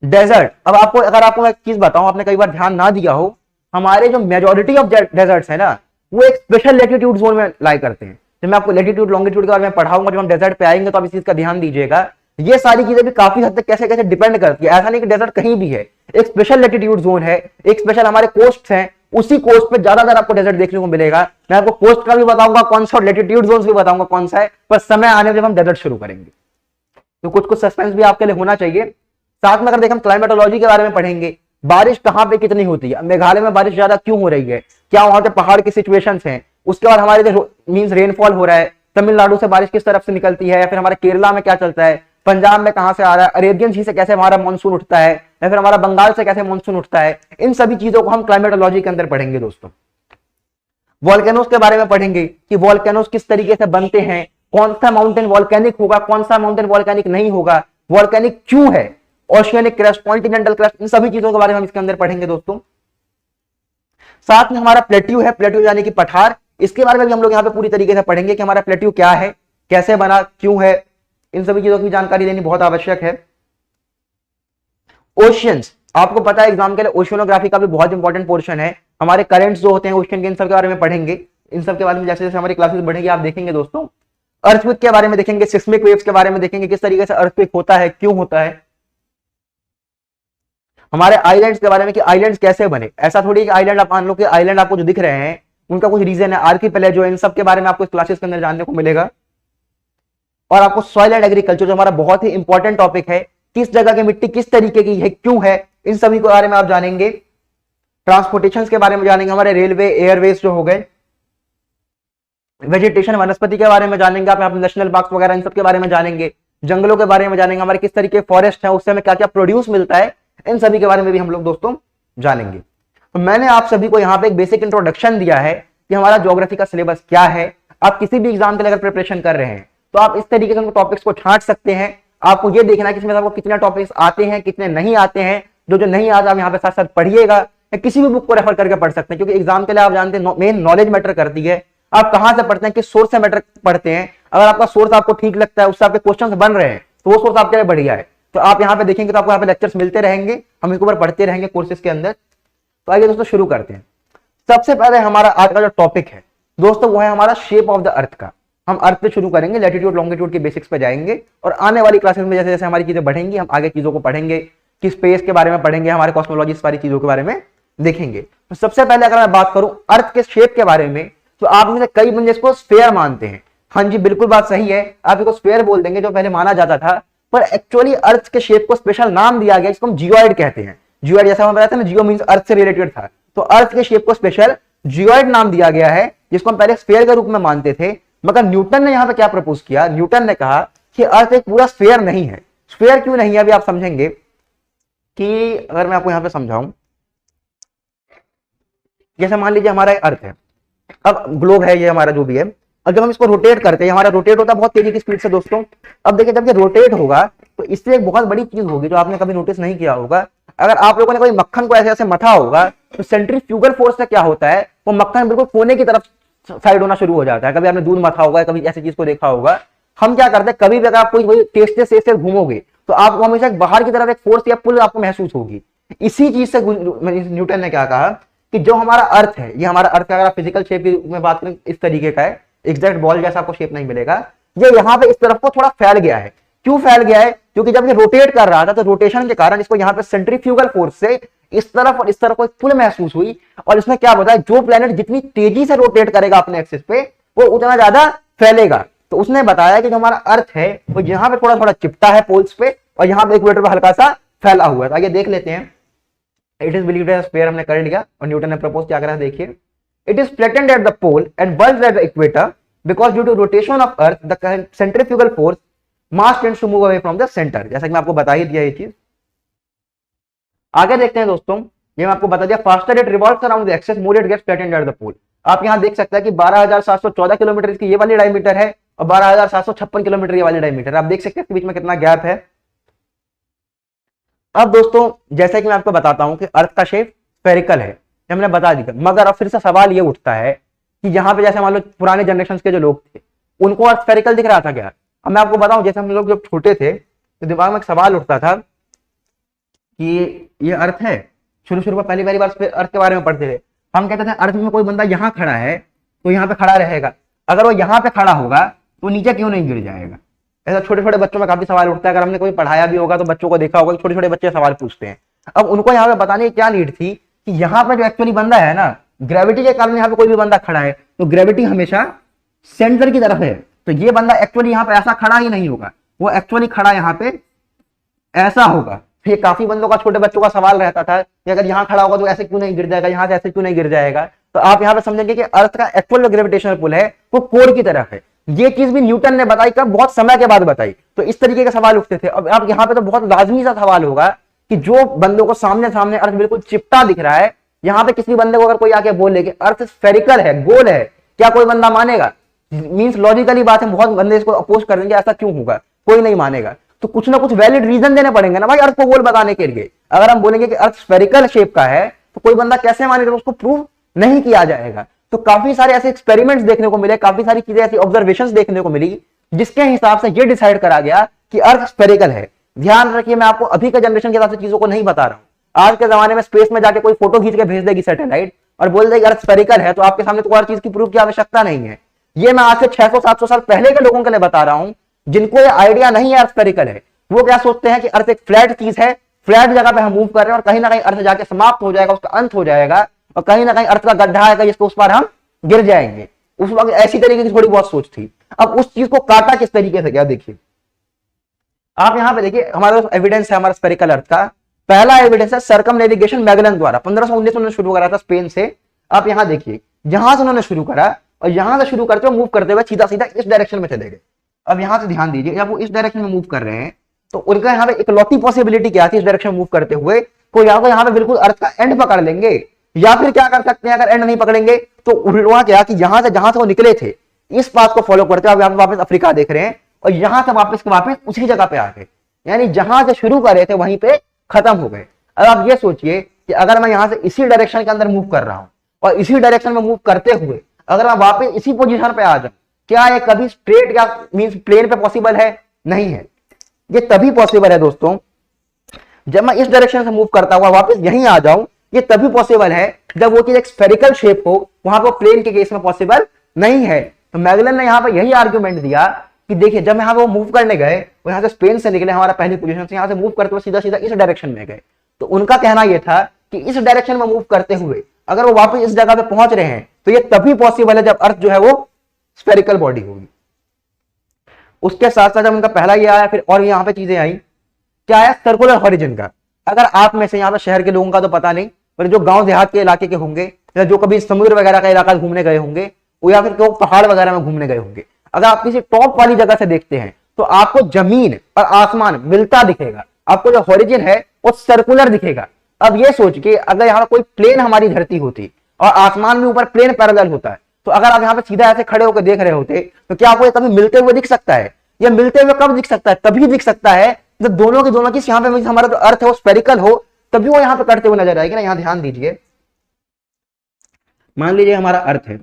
S1: डेजर्ट, अब आपको अगर आपको एक चीज बताऊं, आपने कई बार ध्यान ना दिया हो, हमारे जो मेजोरिटी ऑफ डेजर्ट्स है ना, वो एक स्पेशल लेटीट्यूड जोन में लाई करते हैं। जब मैं आपको लेटीट्यूड लॉन्गिट्यूड के बारे में पढ़ाऊंगा, जब हम डेजर्ट पे आएंगे तो आप इस चीज का ध्यान दीजिएगा। ये सारी चीजें भी काफी हद तक कैसे कैसे डिपेंड करती है, ऐसा नहीं कि डेजर्ट कहीं भी है, एक स्पेशल लेटीट्यूड जोन है, एक स्पेशल हमारे कोस्ट है, उसी कोस्ट पे ज्यादातर आपको डेजर्ट देखने को मिलेगा। मैं आपको कोस्ट का भी बताऊंगा कौन सा, लेटीट्यूड जोन भी बताऊंगा कौन सा है, पर समय आने में जब हम डेजर्ट शुरू करेंगे तो कुछ कुछ सस्पेंस भी आपके लिए होना चाहिए। साथ में अगर देखें हम क्लाइमेटोलॉजी के बारे में पढ़ेंगे, बारिश कहां पे कितनी होती है, मेघालय में बारिश ज्यादा क्यों हो रही है, क्या वहां पे पहाड़ की सिचुएशंस हैं। उसके बाद हमारे जो मींस रेनफॉल हो रहा है, तमिलनाडु से बारिश किस तरफ से निकलती है, या फिर हमारे केरला में क्या चलता है, पंजाब में कहां से आ रहा है, अरेबियन सी से कैसे हमारा मानसून उठता है, या फिर हमारा बंगाल से कैसे मानसून उठता है, इन सभी चीजों को हम क्लाइमेटोलॉजी के अंदर पढ़ेंगे दोस्तों। वॉल्केनोस के बारे में पढ़ेंगे कि वॉल्केनोस किस तरीके से बनते हैं, कौन सा माउंटेन वॉल्केनिक होगा, कौन सा माउंटेन वॉल्केनिक नहीं होगा, वॉल्केनिक क्यों है, ओशियनिक क्रस्ट, कॉन्टिनेंटल क्रस्ट, इन सभी चीजों के बारे में हम इसके अंदर पढ़ेंगे दोस्तों। साथ में हमारा प्लेट्यू है, प्लेट्यू यानी कि पठार, इसके बारे में भी हम लोग यहाँ पे पूरी तरीके से पढ़ेंगे कि हमारा प्लेट्यू क्या है, कैसे बना, क्यों है, इन सभी चीजों की जानकारी लेनी बहुत आवश्यक है। ओशियंस, आपको पता है एग्जाम के लिए ओशियनोग्राफी का भी बहुत इंपॉर्टेंट पोर्शन है, हमारे करेंट्स जो होते हैं ओशियन के, इन सब के बारे में पढ़ेंगे। इन सब के बारे में जैसे जैसे हमारी क्लासेस बढ़ेंगी आप देखेंगे दोस्तों। अर्थक्वेक के बारे में देखेंगे, सिस्मिक वेव्स के बारे में देखेंगे, किस तरीके से अर्थक्वेक होता है, क्यों होता है। हमारे आइलैंड्स के बारे में कि आइलैंड्स कैसे बने, ऐसा थोड़ी कि आइलैंड आप मान लो कि आइलैंड आपको जो दिख रहे हैं उनका कुछ रीजन है, आर्किपेलेज जो, इन सब के बारे में आपको इस क्लासेस के अंदर जानने को मिलेगा। और आपको सॉइल एंड एग्रीकल्चर जो हमारा बहुत ही इंपॉर्टेंट टॉपिक है, किस जगह की मिट्टी किस तरीके की है, क्यों है, इन सभी के बारे में आप जानेंगे। ट्रांसपोर्टेशन के बारे में जानेंगे, हमारे रेलवे एयरवेज जो हो गए। वेजिटेशन वनस्पति के बारे में जानेंगे, आप यहाँ पे नेशनल पार्क वगैरह इन सब के बारे में जानेंगे। जंगलों के बारे में जानेंगे, हमारे किस तरीके फॉरेस्ट है, उससे हमें क्या क्या प्रोड्यूस मिलता है, इन सभी के बारे में भी हम लोग दोस्तों जानेंगे। तो मैंने आप सभी को यहाँ पे एक बेसिक इंट्रोडक्शन दिया है कि हमारा ज्योग्राफी का सिलेबस क्या है। आप किसी भी एग्जाम के लिए अगर प्रिपरेशन कर रहे हैं तो आप इस तरीके से टॉपिक्स को छांट सकते हैं। आपको ये देखना है कि इसमें आपको कितने टॉपिक्स आते हैं, कितने नहीं आते हैं। जो जो नहीं आता आप यहाँ पे साथ साथ पढ़िएगा, या किसी भी बुक को रेफर करके पढ़ सकते हैं, क्योंकि एग्जाम के लिए आप जानते हैं मेन नॉलेज मैटर करती है। आप कहां से पढ़ते हैं, किस सोर्स से मैटर पढ़ते हैं। अगर आपका सोर्स आपको ठीक लगता है, उससे आपके क्वेश्चन बन रहे हैं, तो वो सोर्स आपके लिए बढ़िया है। तो आप यहाँ पे देखेंगे तो आपको यहाँ पे लेक्चर्स मिलते रहेंगे, हम इसके ऊपर पढ़ते रहेंगे कोर्सेज के अंदर। तो आइए दोस्तों शुरू करते हैं। सबसे पहले हमारा आज का जो टॉपिक है दोस्तों वो है हमारा शेप ऑफ द अर्थ का। हम अर्थ पे शुरू करेंगे, लैटिट्यूड लॉन्गिट्यूड के बेसिक्स पे जाएंगे, और आने वाली क्लासेस में जैसे जैसे हमारी चीजें बढ़ेंगी हम आगे चीजों को पढ़ेंगे, कि स्पेस के बारे में पढ़ेंगे, हमारे कॉस्मोलॉजी सारी चीजों के बारे में देखेंगे। तो सबसे पहले अगर मैं बात करूं अर्थ के शेप के बारे में, तो आप में से कई बंदे इसको स्फेयर मानते हैं। हाँ जी बिल्कुल बात सही है, आप इसको स्फेयर बोल देंगे जो पहले माना जाता था, पर एक्चुअली अर्थ के शेप को स्पेशल नाम दिया गया जिसको हम जियोइड कहते हैं। जियोइड जैसा हम बताते हैं ना, जियो मींस अर्थ से रिलेटेड था, तो अर्थ के शेप को स्पेशल जियोइड नाम दिया गया है, जिसको हम पहले स्फेयर के रूप में मानते थे। मगर न्यूटन ने यहां पे क्या प्रपोज किया, न्यूटन ने कहा कि अर्थ एक पूरा स्फेयर नहीं है। स्फेयर क्यों नहीं है अभी आप समझेंगे, कि अगर मैं आपको यहां पे समझाऊं, जैसे मान लीजिए हमारा अर्थ है, अब ग्लोब है ये हमारा जो भी है, और जब हम इसको रोटेट करते हैं, हमारा रोटेट होता है बहुत तेजी की स्पीड से दोस्तों। अब देखिए जब ये रोटेट होगा तो इससे एक बहुत बड़ी चीज होगी जो आपने कभी नोटिस नहीं किया होगा। अगर आप लोगों ने कोई मक्खन को ऐसे ऐसे मथा होगा तो सेंट्रीफ्यूगल फोर्स से क्या होता है, वो मक्खन बिल्कुल कोने की तरफ साइड होना शुरू हो जाता है। कभी आपने दूध मथा होगा, कभी ऐसी चीज को देखा होगा। हम क्या करते हैं, कभी भी अगर आप कोई टेस्टे से घूमोगे तो आपको हमेशा बाहर की तरफ एक फोर्स या पुल आपको महसूस होगी। इसी चीज से न्यूटन ने क्या कहा कि जो हमारा अर्थ है, ये हमारा अर्थ अगर आप फिजिकल शेप में बात करें इस तरीके का है, एग्जैक्ट बॉल जैसा आपको शेप नहीं मिलेगा। ये यहाँ पे इस तरफ को थोड़ा फैल गया है। क्यों फैल गया है? क्योंकि जब ये रोटेट कर रहा था तो रोटेशन के कारण इसको यहाँ पे सेंट्रीफ्यूगल फोर्स से इस तरफ और इस तरफ को पुल महसूस हुई, और इसमें क्या बताया, जो प्लेनेट जितनी तेजी से रोटेट करेगा अपने एक्सिस पे वो उतना ज्यादा फैलेगा। तो उसने बताया कि जो हमारा अर्थ है वो यहाँ पे थोड़ा थोड़ा चिपटा है पोल्स पे, और यहाँ पे इक्वेटर पे हल्का सा फैला हुआ है। तो आइए देख लेते हैं। It is believed as sphere हमने कर लिया, और न्यूटन ने प्रपोज क्या करा देखिए। It is flattened at the pole and bulged at the equator because due to rotation of earth the centrifugal force mass tends to move away from the centre. जैसा कि मैं आपको बता ही दिया ये चीज। आगे देखते हैं दोस्तों, ये मैं आपको बता दिया, faster it revolves around the axis more it gets flattened at the pole. आप यहां देख सकते हैं कि 12,714 किलोमीटर इसकी ये वाली डायमीटर है और 12,756 किलोमीटर ये वाली डायमीटर। आप देख सकते हैं इसके बीच में कितना गैप है। अब दोस्तों जैसा कि मैं आपको बताता हूं कि अर्थ का शेप स्फेरिकल है, ये हमने बता दिया, मगर अब फिर से सवाल ये उठता है कि यहाँ पे जैसे मान लो पुराने जनरेशन के जो लोग थे उनको अर्थ स्फेरिकल दिख रहा था क्या? अब मैं आपको बताऊं, जैसे हम लोग जब छोटे थे तो दिमाग में एक सवाल उठता था कि ये अर्थ है। शुरू में पहली बार अर्थ के बारे में पढ़ते थे, हम कहते थे अर्थ में कोई बंदा यहाँ खड़ा है तो यहाँ पे खड़ा रहेगा, अगर वो यहाँ पे खड़ा होगा तो नीचे क्यों नहीं गिर जाएगा? ऐसा छोटे छोटे बच्चों में काफी सवाल उठता है। अगर हमने कोई पढ़ाया भी होगा तो बच्चों को देखा होगा, छोटे छोटे बच्चे सवाल पूछते हैं। अब उनको यहाँ पे बताने की क्या नीड थी कि यहाँ पे जो एक्चुअली बंदा है ना, ग्रेविटी के कारण यहाँ पे कोई भी बंदा खड़ा है तो ग्रेविटी हमेशा सेंटर की तरफ है, तो ये बंदा एक्चुअली यहाँ पे ऐसा खड़ा ही नहीं होगा, वो एक्चुअली खड़ा यहाँ पे ऐसा होगा। ये काफी बंदों का, छोटे बच्चों का सवाल रहता था कि अगर यहाँ खड़ा होगा तो ऐसे क्यों नहीं गिर जाएगा, यहाँ से ऐसे क्यों नहीं गिर जाएगा। तो आप यहाँ पे समझेंगे कि अर्थ का एक्चुअल ग्रेविटेशनल पुल है वो कोर की तरफ है। ये चीज भी न्यूटन ने बताई, कब? बहुत समय के बाद बताई। तो इस तरीके के सवाल उठते थे। अब आप यहाँ पे तो बहुत लाजमी सा सवाल होगा कि जो बंदों को सामने सामने अर्थ बिल्कुल चिपटा दिख रहा है, यहाँ पे किसी बंदे को अगर कोई आके बोले कि अर्थ स्फेरिकल है, गोल है, क्या कोई बंदा मानेगा? मींस लॉजिकली बात है, बहुत बंदे इसको अपोज कर देंगे, ऐसा क्यों होगा, कोई नहीं मानेगा। तो कुछ ना कुछ वैलिड रीजन देने पड़ेंगे ना भाई अर्थ को गोल बताने के लिए। अगर हम बोलेंगे कि अर्थ स्फेरिकल शेप का है तो कोई बंदा कैसे मानेगा, उसको प्रूव नहीं किया जाएगा। तो काफी सारे ऐसे एक्सपेरिमेंट्स देखने को मिले, काफी सारी चीजें ऐसी ऑब्जर्वेशंस देखने को मिली जिसके हिसाब से ये डिसाइड करा गया कि अर्थ स्फेरिकल है। ध्यान रखिए, मैं आपको अभी के जनरेशन के हिसाब से चीजों को नहीं बता रहा हूं। आज के जमाने में स्पेस में जाके कोई फोटो खींच के भेज देगी सैटेलाइट और बोल देगी अर्थ स्फेरिकल है, तो आपके सामने तो और चीज की प्रूफ की आवश्यकता नहीं है। ये मैं आज से 600-700 साल पहले के लोगों के लिए बता रहा हूं जिनको ये आइडिया नहीं है अर्थ स्फेरिकल है। वो क्या सोचते हैं कि अर्थ एक फ्लैट चीज है, फ्लैट जगह पे हम मूव कर रहे हैं और कहीं ना कहीं अर्थ जाके समाप्त हो जाएगा, उसका अंत हो जाएगा, और कहीं ना कहीं अर्थ का गड्ढा आएगा जिसको उस पर हम गिर जाएंगे। उस वक्त ऐसी तरीके की थोड़ी बहुत सोच थी। अब उस चीज को काटा किस तरीके से, क्या देखिए आप यहाँ पे देखिए, हमारे पास एविडेंस है हमारा स्फेरिकल अर्थ का। पहला एविडेंस है सर्कमनेविगेशन मैगलन द्वारा 1519 में शुरू करा था स्पेन से। आप यहाँ देखिए, जहां से उन्होंने शुरू करा और यहां से शुरू करते हुए मूव करते हुए सीधा सीधा इस डायरेक्शन में चले गए। अब यहां से ध्यान दीजिए, जब वो इस डायरेक्शन में मूव कर रहे हैं तो उनका यहाँ पे इकलौती पॉसिबिलिटी क्या थी इस डायरेक्शन मूव करते हुए, कोई यहाँ पे बिल्कुल अर्थ का एंड पकड़ लेंगे, या फिर क्या कर सकते हैं अगर एंड नहीं पकड़ेंगे तो उल्टा क्या कि यहां से वो निकले थे इस पाथ को फॉलो करते हुए आप वापस अफ्रीका देख रहे हैं और यहां से वापस उसी जगह पे आ गए, यानी जहां से शुरू कर रहे थे वहीं पे खत्म हो गए। अब आप ये सोचिए कि अगर मैं यहां से इसी डायरेक्शन के अंदर मूव कर रहा हूं और इसी डायरेक्शन में मूव करते हुए अगर मैं वापस इसी पोजीशन पे आ जाऊं, क्या ये कभी स्ट्रेट या मींस प्लेन पे पॉसिबल है? नहीं है। ये तभी पॉसिबल है दोस्तों जब मैं इस डायरेक्शन से मूव करता हुआ वापस यहीं आ जाऊं। ये तभी पॉसिबल है जब वो चीज एक स्फेरिकल शेप हो, वहां पर प्लेन के केस में पॉसिबल नहीं है। तो मैगलन ने यहां पर यही आर्गुमेंट दिया कि देखिए, जब यहाँ पे मूव करने गए, वो यहाँ से स्पेन से निकले हमारा पहली पोजीशन से, यहाँ से मूव करते हुए सीधा सीधा इस डायरेक्शन में गए, तो उनका कहना यह था कि इस डायरेक्शन में मूव करते हुए अगर वो वापस इस जगह पे पहुंच रहे हैं तो ये तभी पॉसिबल है जब अर्थ जो है वो स्फेरिकल बॉडी होगी। उसके साथ साथ जब उनका पहला ये आया, फिर और यहाँ पे चीजें आई, क्या है सर्कुलर हॉरिजन का। अगर आप में से यहाँ पे शहर के लोगों का तो पता नहीं, पर जो गांव देहात के इलाके के होंगे या जो कभी समुद्र वगैरह का इलाका घूमने गए होंगे या फिर जो पहाड़ वगैरह में घूमने गए होंगे, अगर आप किसी टॉप वाली जगह से देखते हैं तो आपको जमीन और आसमान मिलता दिखेगा, आपको जो हॉरिजन है वो सर्कुलर दिखेगा। अब ये सोच के अगर यहाँ कोई प्लेन हमारी धरती होती और आसमान में ऊपर प्लेन पैरेलल होता है, तो अगर आप यहाँ पे सीधा ऐसे खड़े होकर देख रहे होते तो क्या आपको कभी मिलते हुए दिख सकता है? या मिलते हुए कब दिख सकता है? तभी दिख सकता है जब दोनों की दोनों चीज यहाँ पे हमारा जो अर्थ है वो स्फेरिकल हो, तभी वो यहाँ पे कटते हुए नजर आएगी ना। यहाँ ध्यान दीजिए, मान लीजिए हमारा अर्थ है,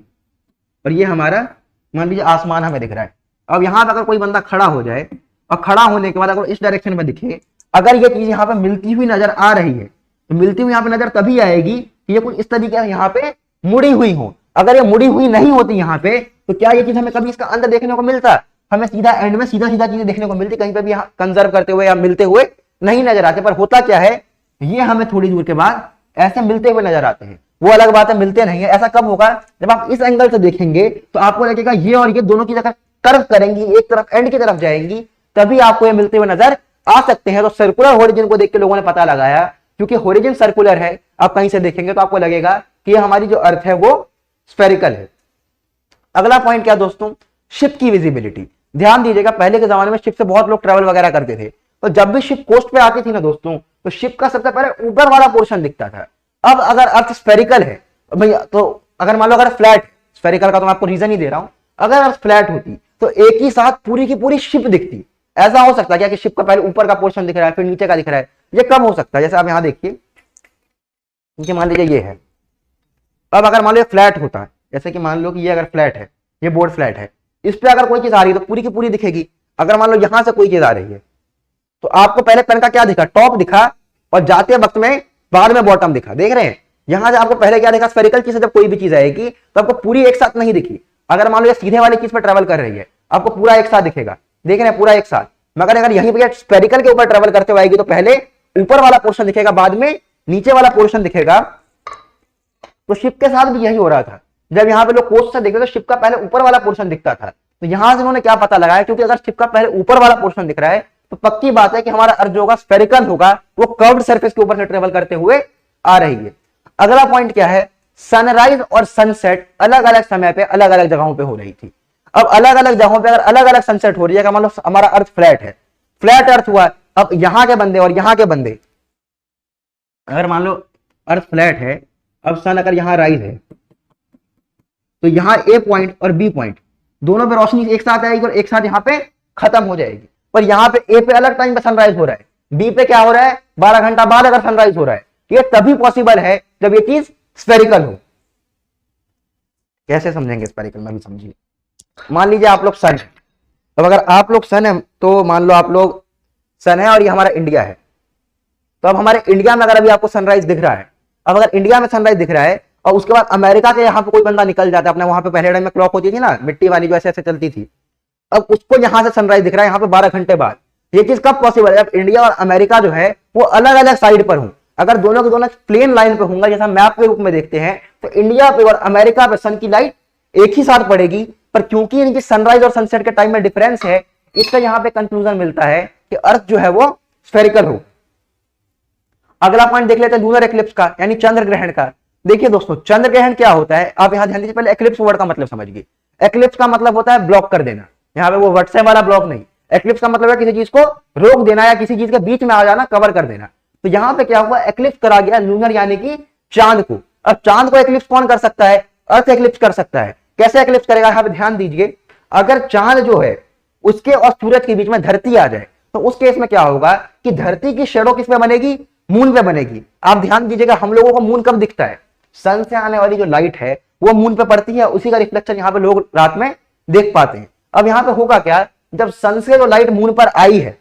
S1: और ये हमारा मान लीजिए आसमान हमें दिख रहा है। अब यहाँ पे अगर कोई बंदा खड़ा हो जाए और खड़ा होने के बाद अगर इस डायरेक्शन में दिखे, अगर ये चीज यहाँ पे मिलती हुई नजर आ रही है तो मिलती हुई यहाँ पे नजर तभी आएगी कि ये कुछ इस तरीके से यहाँ पे मुड़ी हुई हो। अगर ये मुड़ी हुई नहीं होती यहाँ पे तो क्या ये चीज हमें कभी इसका अंदर देखने को मिलता? हमें सीधा एंड में सीधा सीधा चीजें देखने को मिलती, कहीं पे भी कंजर्व करते हुए या मिलते हुए नहीं नजर आते। पर होता क्या है, ये हमें थोड़ी दूर के बाद ऐसे मिलते हुए नजर आते हैं। वो अलग बात है, मिलते नहीं है। ऐसा कब होगा? जब आप इस एंगल से देखेंगे तो आपको लगेगा ये और ये दोनों की जगह कर्व करेंगी, एक तरफ एंड की तरफ जाएंगी, तभी आपको ये मिलते हुए नजर आ सकते हैं। तो सर्कुलर होरिजन को देख के लोगों ने पता लगाया, क्योंकि होरिजन सर्कुलर है, आप कहीं से देखेंगे तो आपको लगेगा कि हमारी जो अर्थ है वो स्फेरिकल है। अगला पॉइंट क्या दोस्तों? शिप की विजिबिलिटी। ध्यान दीजिएगा, पहले के जमाने में शिप से बहुत लोग ट्रेवल वगैरह करते थे, तो जब भी शिप कोस्ट पे आती थी ना दोस्तों, तो शिप का सबसे पहले ऊपर वाला पोर्शन दिखता था। अब अगर अर्थ स्फेरिकल है भैया, तो अगर मान लो अगर फ्लैट, स्फेरिकल का तो मैं आपको रीजन ही दे रहा हूं, अगर अर्थ फ्लैट होती तो एक ही साथ पूरी की पूरी शिप दिखती। ऐसा हो सकता है क्या कि शिप का पहले ऊपर का पोर्शन दिख रहा है फिर नीचे का दिख रहा है? ये कब हो सकता है? जैसे आप यहां देखिए, मान लीजिए ये है। अब अगर मान लो फ्लैट होता है, जैसे कि मान लो कि ये अगर फ्लैट है, ये बोर्ड फ्लैट है, इस पे अगर कोई चीज आ रही है तो पूरी की पूरी दिखेगी। अगर मान लो यहां से कोई चीज आ रही है तो आपको पहले पेन का क्या दिखा? टॉप दिखा, और जाते वक्त में बाद में बॉटम दिखा। देख रहे हैं, यहां से आपको पहले क्या दिखा? स्फेरिकल चीज से जब कोई भी चीज आएगी तो आपको पूरी एक साथ नहीं दिखी। अगर मान लो ये सीधे वाली चीज पर ट्रेवल कर रही है, आपको पूरा एक साथ दिखेगा। देख रहे हैं, पूरा एक साथ। मगर अगर यहीं पे स्फेरिकल के ऊपर ट्रेवल करते हुए आएगी तो पहले ऊपर वाला पोर्शन दिखेगा, बाद में नीचे वाला पोर्शन दिखेगा। तो शिप के साथ भी यही हो रहा था। जब यहाँ पे लोग कोस्ट से देखे तो शिप का पहले ऊपर वाला पोर्शन दिखता था। तो यहां से उन्होंने क्या पता लगाया, क्योंकि अगर शिप का पहले ऊपर वाला पोर्शन दिख रहा है तो पक्की बात है कि हमारा अर्थ जो होगा स्फेरिकल होगा, वो कर्व्ड सरफेस के ऊपर से ट्रेवल करते हुए आ रही है। अगला पॉइंट क्या है? सनराइज और सनसेट अलग अलग समय पे अलग अलग जगहों पे हो रही थी। अब अलग अलग जगहों पे अगर अलग अलग सनसेट हो रही है, मान लो हमारा अर्थ फ्लैट है, फ्लैट अर्थ हुआ, अब यहां के बंदे और यहां के बंदे, अगर मान लो अर्थ फ्लैट है, अब सन अगर यहां राइज है तो यहां ए पॉइंट और बी पॉइंट दोनों पे रोशनी एक साथ आएगी और एक साथ यहां पे खत्म हो जाएगी। पर यहां पे ए पे अलग टाइम पे सनराइज हो रहा है, बी पे क्या हो रहा है? 12 घंटा बाद अगर सनराइज हो रहा है। ये तभी पॉसिबल है जब ये चीज स्फेरिकल हो। कैसे समझेंगे स्फेरिकल में भी समझिए। मान लीजिए आप लोग सन है, तो अगर आप लोग सन है तो मान लो आप लोग सन है और ये हमारा इंडिया है, तो अब हमारे इंडिया में अगर अभी आपको सनराइज दिख रहा है, अब अगर इंडिया में सनराइज दिख रहा है और उसके बाद अमेरिका के यहाँ पे कोई बंदा निकल जाता है, अपने वहां पे पहले टाइम में क्लॉक होती थी ना मिट्टी वाली जो ऐसे ऐसे चलती थी, अब उसको यहां से सनराइज दिख रहा है यहाँ पे 12 घंटे बाद। ये चीज कब पॉसिबल है? अब इंडिया और अमेरिका जो है वो अलग अलग साइड पर हों। अगर दोनों के दोनों प्लेन लाइन पे होंगे, जैसा मैप के रूप में देखते हैं, तो इंडिया पे और अमेरिका पे सन की लाइट एक ही साथ पड़ेगी। पर क्योंकि इनकी सनराइज और सनसेट के टाइम में डिफरेंस है, इससे यहां पे कंक्लूजन मिलता है कि अर्थ जो है वो स्फेरिकल हो। अगला पॉइंट देख लेते हैं लूनर एक्लिप्स का, यानी चंद्र ग्रहण का। देखिए दोस्तों, चंद्र ग्रहण क्या होता है, आप यहां ध्यान दीजिए। पहले एक्लिप्स वर्ड का मतलब समझिए। एक्लिप्स का मतलब होता है ब्लॉक कर देना। यहाँ पे वो व्हाट्सएप वाला ब्लॉक नहीं, एक्लिप्स का मतलब है किसी चीज को रोक देना या किसी चीज के बीच में आ जाना, कवर कर देना। तो यहाँ पे क्या हुआ? एक्लिप्स करा गया लूनर यानी कि चांद को। अब चांद को एक्लिप्स कौन कर सकता है? अर्थ एक्लिप्स कर सकता है। कैसे एक्लिप्स करेगा? यहाँ पे ध्यान दीजिए, अगर चांद जो है उसके और सूरज के बीच में धरती आ जाए तो उस केस में क्या होगा कि धरती की शेडो किस पे बनेगी? मून पे बनेगी। आप ध्यान दीजिएगा, हम लोगों को मून कब दिखता है? सन से आने वाली जो लाइट है वो मून पे पड़ती है, उसी का रिफ्लेक्शन यहाँ पे लोग रात में देख पाते हैं। अब यहाँ पे होगा क्या, जब सन से जो लाइट मून पर आई है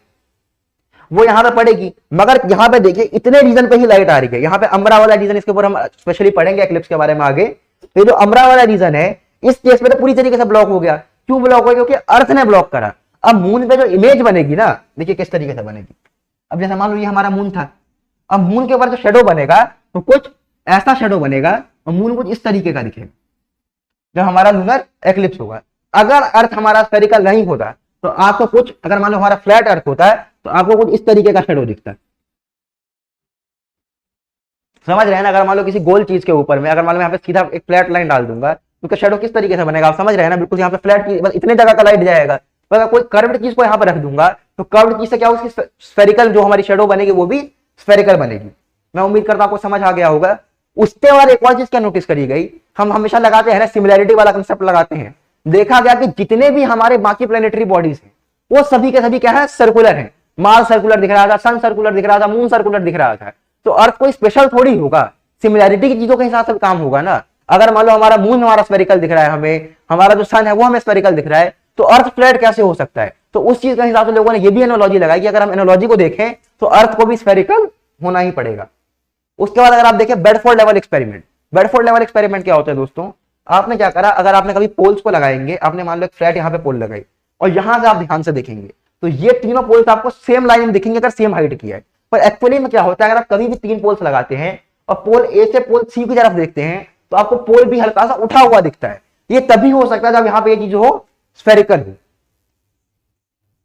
S1: वो यहाँ पे पड़ेगी, मगर यहाँ पे देखिए इतने रीजन पे ही लाइट आ रही है। यहाँ पे अम्बरा वाला रीजन, इसके ऊपर हम स्पेशली पढ़ेंगे एक्लिप्स के बारे में आगे। तो जो अम्बरा वाला रीजन है इस केस में तो पूरी तरीके से ब्लॉक हो गया। क्यों ब्लॉक हो गया? क्योंकि अर्थ ने ब्लॉक करा। अब मून पे जो इमेज बनेगी ना, देखिए किस तरीके से बनेगी। अब जैसे मान लो ये हमारा मून था, अब मून के ऊपर जो शेडो बनेगा तो कुछ ऐसा शेडो बनेगा और मून कुछ इस तरीके का दिखेगा जब हमारा लूनर एक्लिप्स होगा। अगर अर्थ हमारा स्फेरिकल नहीं होता तो आपको कुछ, अगर मान लो हमारा फ्लैट अर्थ होता है तो आपको कुछ इस तरीके का शेडो दिखता है। समझ रहे हैं ना? अगर मान लो किसी गोल चीज के ऊपर में, अगर मान लो यहाँ पे सीधा एक फ्लैट लाइन डाल दूंगा तो उसका शेडो किस तरीके से बनेगा? आप समझ रहे हैं ना? बिल्कुल यहाँ पे फ्लैट की बस इतने जगह का लाइट जाएगा। तो अगर कोई कर्व्ड चीज को यहाँ पे रख दूंगा तो कर्व्ड चीज से क्या उसकी स्फेरिकल जो हमारी शेडो बनेगी वो भी स्फेरिकल बनेगी। मैं उम्मीद करता हूं आपको समझ आ गया होगा। उसके बाद एक और चीज क्या नोटिस करी गई, हम हमेशा लगाते हैं ना सिमिलैरिटी वाला कंसेप्ट लगाते हैं। देखा गया कि जितने भी हमारे बाकी प्लेनेटरी बॉडीज हैं वो सभी के सभी क्या है? सर्कुलर है। मार्स सर्कुलर दिख रहा था, सन सर्कुलर दिख रहा था, मून सर्कुलर दिख रहा था। तो अर्थ कोई स्पेशल थोड़ी होगा, सिमिलैरिटी की चीजों के हिसाब से काम होगा ना। अगर मान लो हमारा मून हमारा स्फेरिकल दिख रहा है, हमें हमारा जो सन है वो हमें स्फेरिकल दिख रहा है, तो अर्थ फ्लैट कैसे हो सकता है? तो उस चीज के हिसाब से लोगों ने ये भी एनालॉजी लगाई कि अगर हम एनालॉजी को देखें तो अर्थ को भी स्फेरिकल होना ही पड़ेगा। उसके बाद अगर आप देखें Bedford level experiment, Bedford level experiment क्या होता है दोस्तों? आपने क्या करा, अगर आपने कभी पोल्स को लगाएंगे, आपने मान लो एक फ्लैट यहाँ पे पोल लगाई और यहां से आप ध्यान से देखेंगे तो ये तीनों पोल्स आपको सेम लाइन में दिखेंगे अगर सेम हाइट की है। पर एक्चुअली में क्या होता है, अगर आप कभी भी 3 पोल्स लगाते हैं और पोल ए से पोल सी की तरफ देखते हैं तो आपको पोल भी हल्का सा उठा हुआ दिखता है। ये तभी हो सकता है जब यहां पे ये चीज हो स्फेरिकल हो।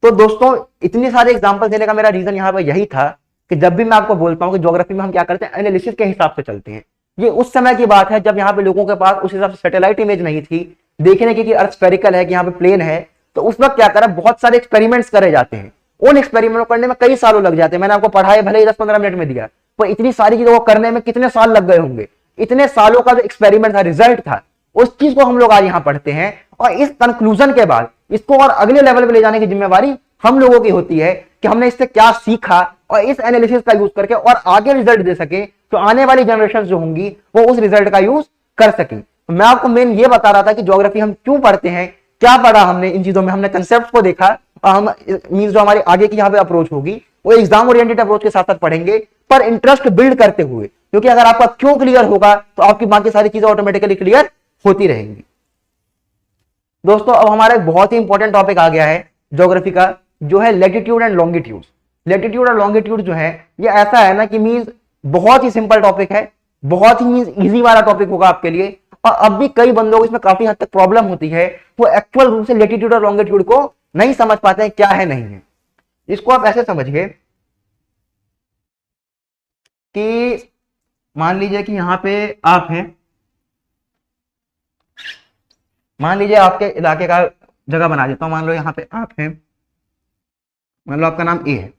S1: तो दोस्तों इतनी सारे एग्जांपल देने का मेरा रीजन यहां पर यही था कि जब भी मैं आपको बोलता हूं कि ज्योग्राफी में हम क्या करते हैं, एनालिसिस के हिसाब से चलते हैं। ये उस समय की बात है जब यहाँ पे लोगों के पास उस हिसाब से सैटेलाइट इमेज नहीं थी देखने की कि अर्थ स्फेरिकल है कि यहाँ पे प्लेन है। तो उस वक्त क्या करा, बहुत सारे एक्सपेरिमेंट्स करे जाते हैं, उन एक्सपेरिमेंट करने में कई सालों लग जाते हैं। मैंने आपको पढ़ाया भले ही 10-15 मिनट में दिया, पर इतनी सारी चीजों को करने में कितने साल लग गए होंगे। इतने सालों का जो एक्सपेरिमेंट था, रिजल्ट था, उस चीज को हम लोग आज यहाँ पढ़ते हैं और इस कंक्लूजन के बाद इसको और अगले लेवल पे ले जाने की जिम्मेवारी हम लोगों की होती है कि हमने इससे क्या सीखा और इस एनालिसिस का यूज करके और आगे रिजल्ट दे सके तो आने वाली जनरेशन जो होंगी वो उस रिजल्ट का यूज कर सके। मैं आपको मेन ये बता रहा था कि ज्योग्राफी हम क्यों पढ़ते हैं, क्या पढ़ा हमने इन चीजों में, हमने कंसेप्ट को देखा और हम मींस जो हमारी आगे की यहाँ पे अप्रोच होगी वो एग्जाम ओरिएंटेड अप्रोच के साथ साथ पढ़ेंगे, पर इंटरेस्ट बिल्ड करते हुए, क्योंकि अगर आपका क्यों क्लियर होगा तो आपकी बाकी सारी चीजें ऑटोमेटिकली क्लियर होती रहेंगी। दोस्तों अब हमारा एक बहुत ही इंपॉर्टेंट टॉपिक आ गया है ज्योग्राफी का, जो है लैटिट्यूड एंड लॉन्गिट्यूड। लैटिट्यूड और लॉन्गिट्यूड जो है ये ऐसा है ना कि मींस बहुत ही सिंपल टॉपिक है, बहुत ही मींस इजी वाला टॉपिक होगा आपके लिए। और अब भी कई बंदों को इसमें काफी हद तक प्रॉब्लम होती है, वो एक्चुअल रूप से लैटिट्यूड और लॉन्गिट्यूड को नहीं समझ पाते हैं क्या है नहीं है। इसको आप ऐसे समझिए कि मान लीजिए कि यहां पे आप हैं, मान लीजिए आपके इलाके का जगह बना देता हूं, मान लो यहां पे आप हैं, मान लो आपका नाम ए है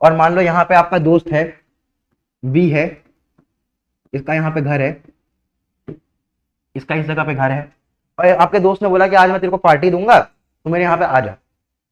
S1: और मान लो यहां पे आपका दोस्त है बी है, इसका यहां पे घर है, इसका इस जगह पे घर है और आपके दोस्त ने बोला कि आज मैं तेरे को पार्टी दूंगा तो मेरे यहाँ पे आ जा।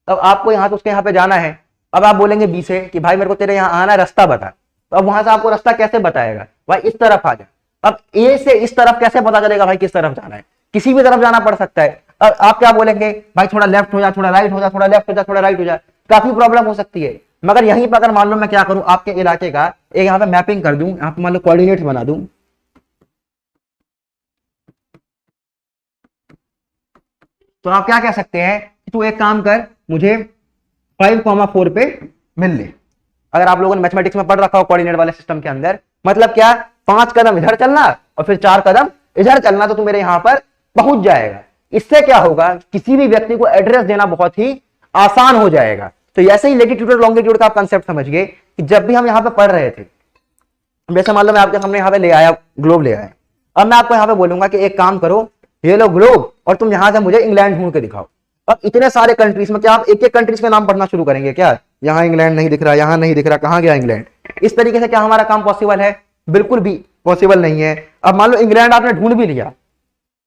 S1: अब आपको यहाँ तो उसके यहाँ पे जाना है। अब आप बोलेंगे बी से कि भाई मेरे को तेरे यहाँ आना है, रास्ता बता। तो अब वहां से आपको रास्ता कैसे बताएगा, भाई इस तरफ आ जा। अब ए से इस तरफ कैसे पता चलेगा भाई किस तरफ जाना है, किसी भी तरफ जाना पड़ सकता है। अब आप क्या बोलेंगे, भाई थोड़ा लेफ्ट हो जा, थोड़ा राइट हो जा, थोड़ा लेफ्ट हो जा, थोड़ा राइट हो जा, काफी प्रॉब्लम हो सकती है। मगर यहीं पर अगर मान लो मैं क्या करूं, आपके इलाके का एक यहाँ पे मैपिंग कर दूं, यहाँ पे मान लो कोऑर्डिनेट्स बना दूं, तो आप क्या कह सकते हैं कि तू एक काम कर, मुझे 5,4 पे मिल ले। अगर आप लोगों ने मैथमेटिक्स में पढ़ रखा हो कोऑर्डिनेट वाले सिस्टम के अंदर, मतलब क्या, 5 कदम इधर चलना और फिर 4 कदम इधर चलना तो तू मेरे यहां पर पहुंच जाएगा। इससे क्या होगा, किसी भी व्यक्ति को एड्रेस देना बहुत ही आसान हो जाएगा। तो ऐसे ही लैटिट्यूड और लॉन्गिट्यूड का आप कंसेप्ट समझ गए कि जब भी हम यहाँ पे पढ़ रहे थे, जैसे मान लो मैं आपके सामने यहाँ पे ले आया, ग्लोब ले आया, अब मैं आपको यहाँ पे बोलूंगा कि एक काम करो, ये लो ग्लोब और तुम यहां से मुझे इंग्लैंड ढूंढ के दिखाओ। अब इतने सारे कंट्रीज में क्या आप एक एक कंट्रीज के नाम पढ़ना शुरू करेंगे क्या? यहाँ इंग्लैंड नहीं दिख रहा, यहाँ नहीं दिख रहा, कहाँ गया इंग्लैंड? इस तरीके से क्या हमारा काम पॉसिबल है? बिल्कुल भी पॉसिबल नहीं है। अब मान लो इंग्लैंड आपने ढूंढ भी लिया,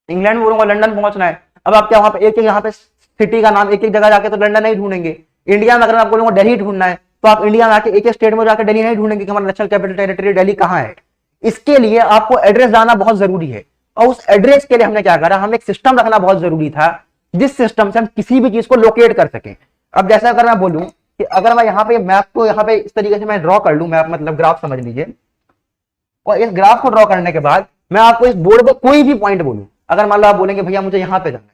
S1: इंग्लैंड में बोलूंगा लंदन पहुंचना है, अब आप क्या वहां पे एक एक यहाँ पे सिटी का नाम एक एक जगह जाके तो लंदन नहीं ढूंढेंगे। इंडिया में अगर आप बोलूंगा दिल्ली ढूंढना है तो आप इंडिया में आके एक एक स्टेट में जाकर दिल्ली नहीं ढूंढेंगे कि हमारा नेशनल कैपिटल टेरिटरी दिल्ली कहाँ है। इसके लिए आपको एड्रेस जाना बहुत जरूरी है और उस एड्रेस के लिए हमने क्या करा, हम एक सिस्टम रखना बहुत जरूरी था जिस सिस्टम से हम किसी भी चीज को लोकेट कर सकें। अब जैसा अगर मैं बोलूं कि अगर मैं यहाँ पे मैप को यहाँ पे इस तरीके से मैं ड्रॉ कर लूं, मैप मतलब ग्राफ समझ लीजिए, और इस ग्राफ को ड्रॉ करने के बाद मैं आपको इस बोर्ड पे कोई भी पॉइंट बोलूं, अगर मान लो आप बोलेंगे भैया मुझे यहाँ पे जाना है,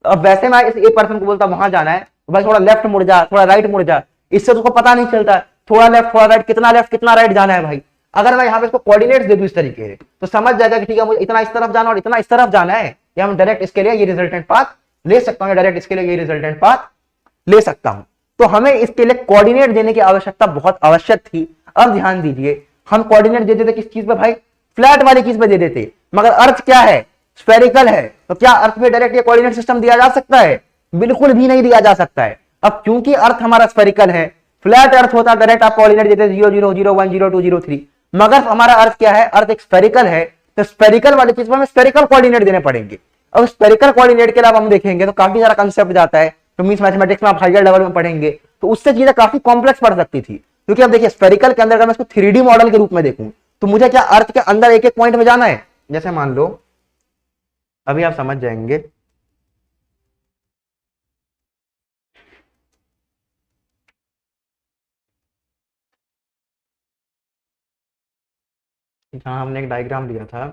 S1: तो अब वैसे मैं इस एक पर्सन को बोलता वहां जाना है, भाई थोड़ा लेफ्ट मुड़ जा, थोड़ा राइट मुड़ जा, इससे तो उसको पता नहीं चलता थोड़ा लेफ्ट थोड़ा राइट, कितना लेफ्ट कितना राइट जाना है भाई। अगर मैं यहाँ पे इसको कोऑर्डिनेट्स दे दूं इस तरीके से तो समझ जाएगा कि ठीक है मुझे इतना इस तरफ जाना और इतना इस तरफ जाना है, या हम डायरेक्ट इसके लिए ये रिजल्टेंट पाथ ले सकता हूँ, डायरेक्ट इसके लिए ये रिजल्टेंट पाथ ले सकता हूं। तो हमें इसके लिए कोऑर्डिनेट देने की आवश्यकता बहुत आवश्यक थी। अब ध्यान दीजिए, हम कोऑर्डिनेट दे देते किस चीज पे भाई, फ्लैट वाली चीज पे दे देते, मगर अर्थ क्या है, स्फेरिकल है, तो क्या अर्थ में डायरेक्ट ये कोऑर्डिनेट सिस्टम दिया जा सकता है? बिल्कुल भी नहीं दिया जा सकता है। अब क्योंकि अर्थ हमारा स्फेरिकल है, फ्लैट अर्थ होता डायरेक्ट आप कोऑर्डिनेट देते 0 0 0 1 0 2 0 3, मगर हमारा अर्थ क्या है, अर्थ एक स्फेरिकल है, तो स्फेरिकल वाली चीज में हमें स्फेरिकल कोऑर्डिनेट देने पड़ेंगे। अब स्फेरिकल कोऑर्डिनेट के अलावा हम देखेंगे तो काफी सारा कंसेप्ट जाता है, तो मींस मैथमेटिक्स में आप हायर लेवल में पढ़ेंगे तो उससे चीजें काफी कॉम्प्लेक्स पड़ सकती थी। क्योंकि अब देखिए स्फेरिकल के अंदर अगर मैं इसको 3D मॉडल के रूप में देखूं तो मुझे क्या अर्थ के अंदर एक एक पॉइंट में जाना है, जैसे मान लो अभी आप समझ जाएंगे। जहां हमने एक डायग्राम लिया था,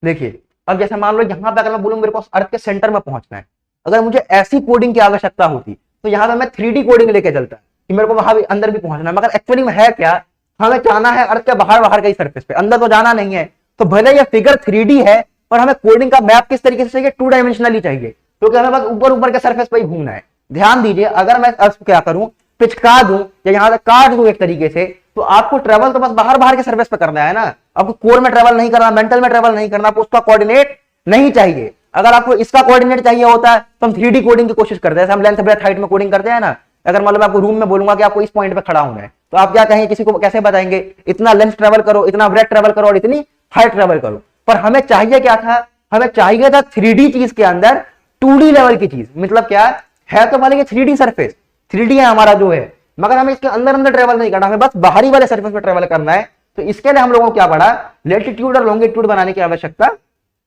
S1: देखिए अब जैसे मान लो यहाँ पे अगर मैं बोलूँ मेरे को अर्थ के सेंटर में पहुंचना है, अगर मुझे ऐसी कोडिंग की आवश्यकता होती तो यहाँ पे मैं 3D कोडिंग लेके चलता कि मेरे को वहां भी अंदर भी पहुंचना है, मगर एक्चुअली में है क्या, हमें जाना है अर्थ के बाहर बाहर के सरफेस पे, अंदर तो जाना नहीं है। तो भले ये फिगर 3D है पर हमें कोडिंग का मैप किस तरीके से चाहिए, 2 डायमेंशनली चाहिए, क्योंकि हमें बस ऊपर ऊपर के सरफेस पे ही घूमना है। ध्यान दीजिए, अगर मैं अर्थ क्या करूं, पिचका दूं या यहां से काट दूं एक तरीके से, तो आपको ट्रेवल तो बस बाहर बाहर के सरफेस पे करना है ना, आपको कोर में ट्रेवल नहीं करना, मेंटल में ट्रेवल नहीं करना, आपको उसका कोऑर्डिनेट नहीं चाहिए। अगर आपको इसका कोऑर्डिनेट चाहिए होता है तो हम 3D कोडिंग की कोशिश करते हैं, जैसे हम लेंथ ब्रेथ हाइट में कोडिंग करते हैं ना। अगर मतलब आपको रूम में बोलूंगा कि आपको इस पॉइंट पे खड़ा होना है, तो आप क्या कहेंगे, किसी को कैसे बताएंगे, इतना लेंथ ट्रेवल करो, इतना ब्रेथ ट्रेवल करो और इतनी हाइट ट्रेवल करो। पर हमें चाहिए क्या था, हमें चाहिए था 3D चीज के अंदर 2D लेवल की चीज। मतलब क्या है, तो मान लीजिए 3D सरफेस, 3D है हमारा जो है, मगर हमें इसके अंदर अंदर ट्रेवल नहीं करना, हमें बस बाहरी वाले सरफेस पे ट्रेवल करना है। तो इसके लिए हम लोगों को क्या पड़ा, लेटीट्यूड और लॉन्गिट्यूड बनाने की आवश्यकता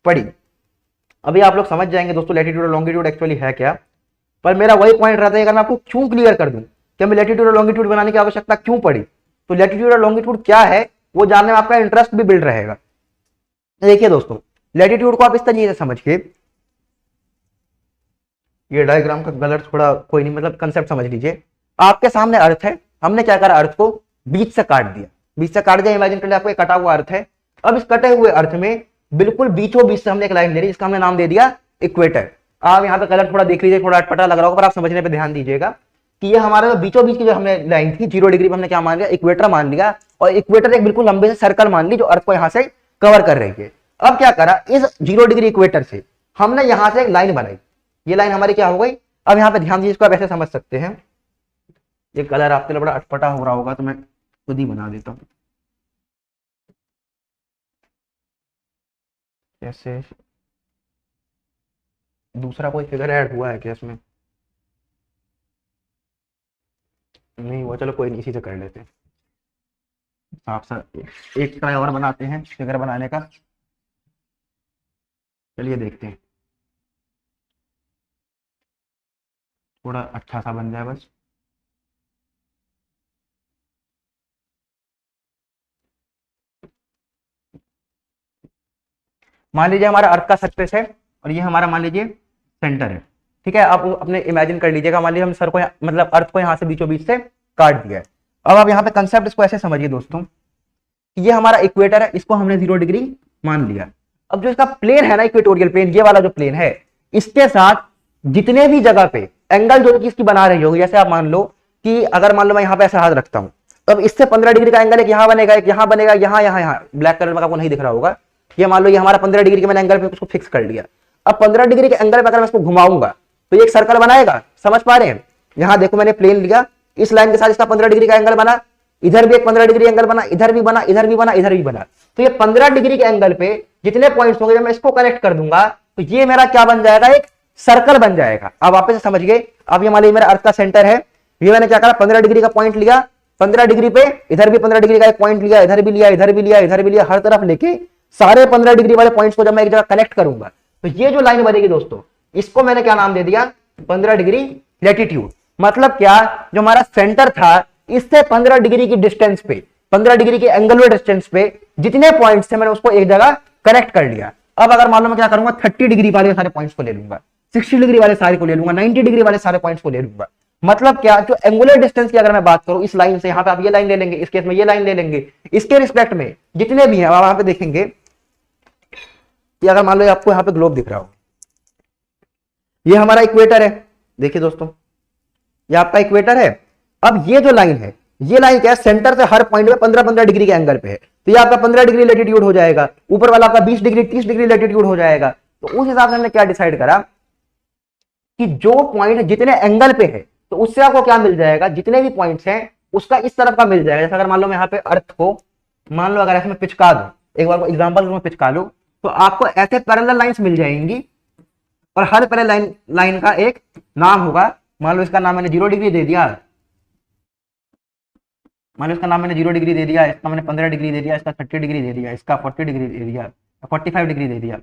S1: पड़ी। अभी आप लोग समझ जाएंगे दोस्तों लेटीट्यूड और लॉन्गिट्यूड एक्चुअली है क्या। पर मेरा वही पॉइंट रहता है, अगर मैं आपको क्यों क्लियर कर दूं कि हमें लेटीट्यूड और लॉन्गिट्यूड बनाने की आवश्यकता क्यों पड़ी, तो लेटीट्यूड और लॉन्गिट्यूड क्या है वो जानने में आपका इंटरेस्ट भी बिल्ड रहेगा। देखिए दोस्तों, लेटीट्यूड को आप इस तरीके से समझिए, ये डायग्राम का कलर थोड़ा कोई नहीं, मतलब कंसेप्ट समझ लीजिए। आपके सामने अर्थ है, हमने क्या करा, अर्थ को बीच से काट दिया, बीच से काट दिया, इमेजिन कर लिया आपको एक कटा हुआ अर्थ है। अब इस कटे हुए अर्थ में बिल्कुल बीचों बीच से हमने एक लाइन ले ली, जिसका हमने नाम दे दिया इक्वेटर। आप यहाँ पे कलर थोड़ा देख लीजिए, थोड़ा अटपटा लग रहा होगा, पर आप समझने पे ध्यान दीजिएगा कि ये हमारे बीचों बीच की जो हमने लाइन थी 0 डिग्री पे हमने क्या मान लिया, इक्वेटर मान लिया, और इक्वेटर एक बिल्कुल लंबे से सर्कल मान ली जो अर्थ को यहाँ से कवर कर रही है। अब क्या करा, इस 0 डिग्री इक्वेटर से हमने यहां से एक लाइन बनाई, ये लाइन हमारी क्या हो गई। अब यहाँ पे ध्यान दीजिए, इसको आप ऐसे समझ सकते हैं, ये कलर आपके लिए बड़ा अटपटा हो रहा होगा तो मैं खुद ही बना देता हूँ। ऐसे दूसरा कोई फिगर ऐड हुआ है क्या इसमें, नहीं हुआ, चलो कोई नहीं, इसी से कर लेते हैं। आप सर एक ट्राई और बनाते हैं फिगर बनाने का, चलिए देखते हैं, थोड़ा अच्छा सा बन जाए बस। मान लीजिए हमारा अर्थ का सरफेस है और ये हमारा मान लीजिए सेंटर है, ठीक है। आप अपने इमेजिन कर लीजिएगा, मान लीजिए हम सर को मतलब अर्थ को यहाँ से बीचों बीच से काट दिया है। अब आप यहाँ पे कंसेप्ट इसको ऐसे समझिए दोस्तों, ये हमारा इक्वेटर है, इसको हमने 0 डिग्री मान लिया। अब जो इसका प्लेन है ना, इक्वेटोरियल प्लेन, ये वाला जो प्लेन है, इसके साथ जितने भी जगह पे एंगल जो इसकी बना रही होगी, जैसे आप मान लो कि अगर मान लो मैं यहाँ पे ऐसा हाथ रखता हूँ, अब इससे 15 डिग्री का एंगल एक यहाँ बनेगा, एक यहाँ बनेगा, यहाँ यहाँ यहाँ ब्लैक कलर में आपको नहीं दिख रहा होगा, ये मान लो ये हमारा 15 डिग्री के मैंने एंगल पे उसको फिक्स कर लिया। अब 15 डिग्री के एंगल पे अगर मैं इसको घुमाऊंगा तो ये एक सर्कल बनाएगा, समझ पा रहे हैं। यहाँ देखो मैंने प्लेन लिया, इस लाइन के साथ इसका 15 डिग्री का एंगल बना, इधर भी एक 15 डिग्री एंगल बना, इधर भी बना, इधर भी बना, इधर भी बना। तो ये 15 डिग्री के एंगल पे जितने पॉइंट्स होंगे, जब मैं इसको कनेक्ट कर दूंगा तो ये मेरा क्या बन जाएगा, एक सर्कल बन जाएगा। अब आप इसे समझ गए। अब ये मान लीजिए मेरा अर्थ का सेंटर है, ये मैंने क्या करा, 15 डिग्री का पॉइंट लिया, 15 डिग्री पे इधर भी 15 डिग्री का एक पॉइंट लिया, इधर भी लिया, इधर भी लिया, इधर भी लिया, हर तरफ लेके सारे 15 डिग्री वाले पॉइंट्स को जब मैं एक जगह कनेक्ट करूंगा तो ये जो लाइन बनेगी दोस्तों, इसको मैंने क्या नाम दे दिया, 15 डिग्री लेटीट्यूड। मतलब क्या, जो हमारा सेंटर था इससे 15 डिग्री की डिस्टेंस पे, 15 डिग्री के एंगुलर डिस्टेंस पे जितने पॉइंट्स थे मैंने उसको एक जगह कनेक्ट कर लिया। अब अगर मान लो मैं क्या करूंगा, 30 डिग्री वाले सारे पॉइंट्स को ले लूंगा, 60 डिग्री वाले सारे को ले लूंगा, 90 डिग्री वाले सारे पॉइंट्स को ले लूंगा। मतलब क्या, जो एंगुलर डिस्टेंस की अगर मैं बात करूं, इस लाइन से यहाँ पे आप ये लाइन ले लेंगे, इस केस में ये लाइन ले लेंगे, इसके रिस्पेक्ट में जितने भी हैं वहां पे देखेंगे कि अगर मान लो आपको यहाँ पे ग्लोब दिख रहा हो, ये हमारा इक्वेटर है, देखिए दोस्तों ये आपका इक्वेटर है। अब ये जो लाइन है, ये लाइन क्या है, सेंटर से हर पॉइंट में 15-15 डिग्री के एंगल पे है, तो ये आपका 15 डिग्री लेटीट्यूड हो जाएगा, ऊपर वाला आपका 20 डिग्री 30 डिग्री लेटीट्यूड हो जाएगा। तो उस हिसाब से हमने क्या डिसाइड करा कि जो पॉइंट जितने एंगल पे है तो उससे आपको क्या मिल जाएगा, जितने भी पॉइंट्स हैं उसका इस तरफ का मिल जाएगा। जैसे अगर मान लो मैं यहाँ पे अर्थ को मान लो अगर ऐसे में पिचका दूं, एक बार एग्जांपल में पिचका लो, तो आपको ऐसे पैरेलल लाइंस मिल जाएंगी और हर पैरेलल लाइन का एक नाम होगा। मान लो इसका नाम मैंने 0 डिग्री दे दिया, मान लो इसका नाम मैंने 0 डिग्री दे दिया, इसका मैंने 15 डिग्री दे दिया, इसका 30 डिग्री दे दिया, इसका 40 डिग्री दे दिया, 45 डिग्री दे दिया,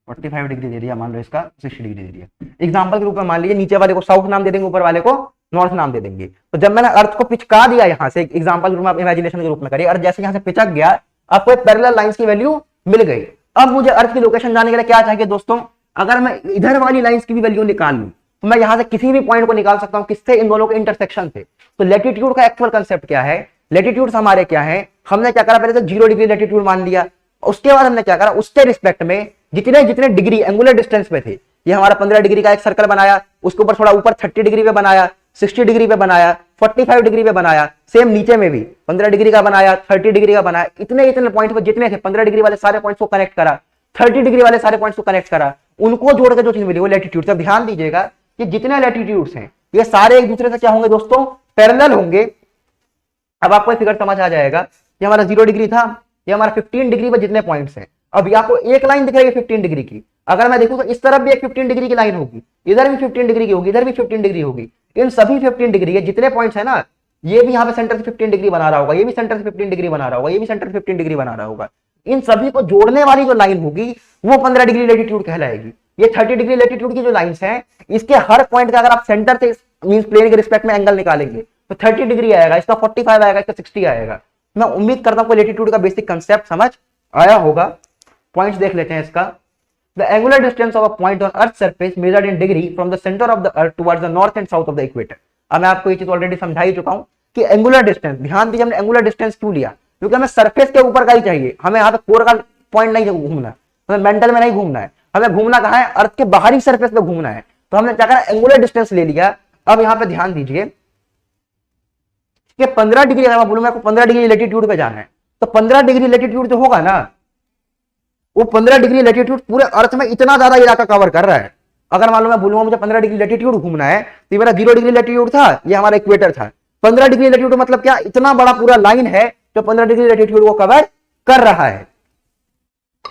S1: 45 डिग्री दे दिया, मान लो इसका 60 डिग्री दे दिया। एग्जांपल के रूप में मान लीजिए नीचे वाले को साउथ नाम दे देंगे, ऊपर वाले को नॉर्थ नाम दे देंगे। तो जब मैंने अर्थ को पिचका दिया यहाँ से, एग्जांपल के रूप में आप इमेजिनेशन के रूप में करिए, अर्थ जैसे यहाँ से पिचक गया, आपको एक पैरेलल लाइंस की वैल्यू मिल गई। अब मुझे अर्थ की लोकेशन जाने के लिए क्या चाहिए दोस्तों, अगर मैं इधर वाली लाइंस की भी वैल्यू निकाल लूं तो मैं यहां से किसी भी पॉइंट को निकाल सकता हूं, किससे, इन दोनों के इंटरसेक्शन से। तो लैटिट्यूड का एक्चुअल कंसेप्ट क्या है, लैटिट्यूड हमारे क्या है, हमने क्या करा, पहले तो 0 डिग्री लैटिट्यूड मान लिया, उसके बाद हमने क्या करा, उसके रिस्पेक्ट में जितने जितने डिग्री एंगुलर डिस्टेंस पे थे, ये हमारा 15 डिग्री का एक सर्कल बनाया, उसके ऊपर थोड़ा ऊपर 30 डिग्री पे बनाया, 60 डिग्री पे बनाया, 45 डिग्री पे बनाया, सेम नीचे में भी 15 डिग्री का बनाया, 30 डिग्री का बनाया, इतने इतने पॉइंट पे जितने थे 15 डिग्री वाले सारे पॉइंट्स को कनेक्ट करा, 30 डिग्री वाले सारे पॉइंट्स को कनेक्ट करा, उनको जोड़ के जो चीज मिली वो लैटिट्यूड। अब ध्यान दीजिएगा कि जितने लैटिट्यूड्स हैं ये सारे एक दूसरे से क्या होंगे दोस्तों, पैरेलल होंगे। अब आपको फिगर समझ आ जाएगा, ये हमारा 0 डिग्री था, ये हमारा 15 डिग्री पर जितने पॉइंट्स हैं, अब ये आपको एक लाइन दिख रही है 15 डिग्री की, अगर मैं देखूं तो इस तरफ भी एक 15 डिग्री की लाइन होगी, इधर भी 15 डिग्री की होगी, इधर भी 15 डिग्री होगी, इन सभी 15 डिग्री के जितने पॉइंट्स है ना, ये भी यहाँ पे सेंटर से 15 डिग्री बना रहा होगा, ये भी सेंटर से 15 डिग्री बना रहा होगा, ये भी सेंटर से 15 डिग्री बना रहा होगा, इन सभी को जोड़ने वाली जो लाइन होगी वो 15 डिग्री लैटिट्यूड कहलाएगी। ये 30 डिग्री लैटिट्यूड की जो लाइंस हैं, इसके हर पॉइंट का अगर आप सेंटर से मींस प्लेन के रिस्पेक्ट में एंगल निकालेंगे तो 30 डिग्री आएगा, इसका 45 आएगा, इसका 60 आएगा। मैं उम्मीद करता हूं कि लैटिट्यूड का बेसिक कंसेप्ट समझ आया होगा। पॉइंट्स देख लेते हैं इसका। The angular distance of a point on earth surface measured in degree from the centre of the earth towards the north and south of the equator. अब मैं आपको ये चीज ऑलरेडी समझा ही चुका हूं कि एंगुलर डिस्टेंस, ध्यान दीजिए हमने एंगुलर डिस्टेंस क्यों लिया, क्योंकि हमें सरफेस के ऊपर का ही चाहिए, हमें यहाँ पे कोर का पॉइंट नहीं घूमना, हमें मेंटल में नहीं घूमना है, हमें घूमना कहाँ है, अर्थ के बाहरी सरफेस पे घूमना है। तो हमने क्या करा, एंगुलर डिस्टेंस ले लिया। अब यहाँ पे ध्यान दीजिए कि 15 डिग्री, अगर मैं बोलूं मेरे को 15 डिग्री लैटिट्यूड पे जाना है, तो 15 डिग्री लैटिट्यूड जो होगा ना, वो 15 डिग्री लैटिट्यूड पूरे अर्थ में इतना ज्यादा इलाका कवर कर रहा है। अगर मान लो मैं बोलूंगा मुझे 15 डिग्री लैटिट्यूड घूमना है, तो मेरा 0 डिग्री लैटिट्यूड था, ये हमारा इक्वेटर था, 15 डिग्री लैटिट्यूड मतलब क्या, इतना बड़ा पूरा लाइन है जो 15 डिग्री लैटिट्यूड को कवर कर रहा है।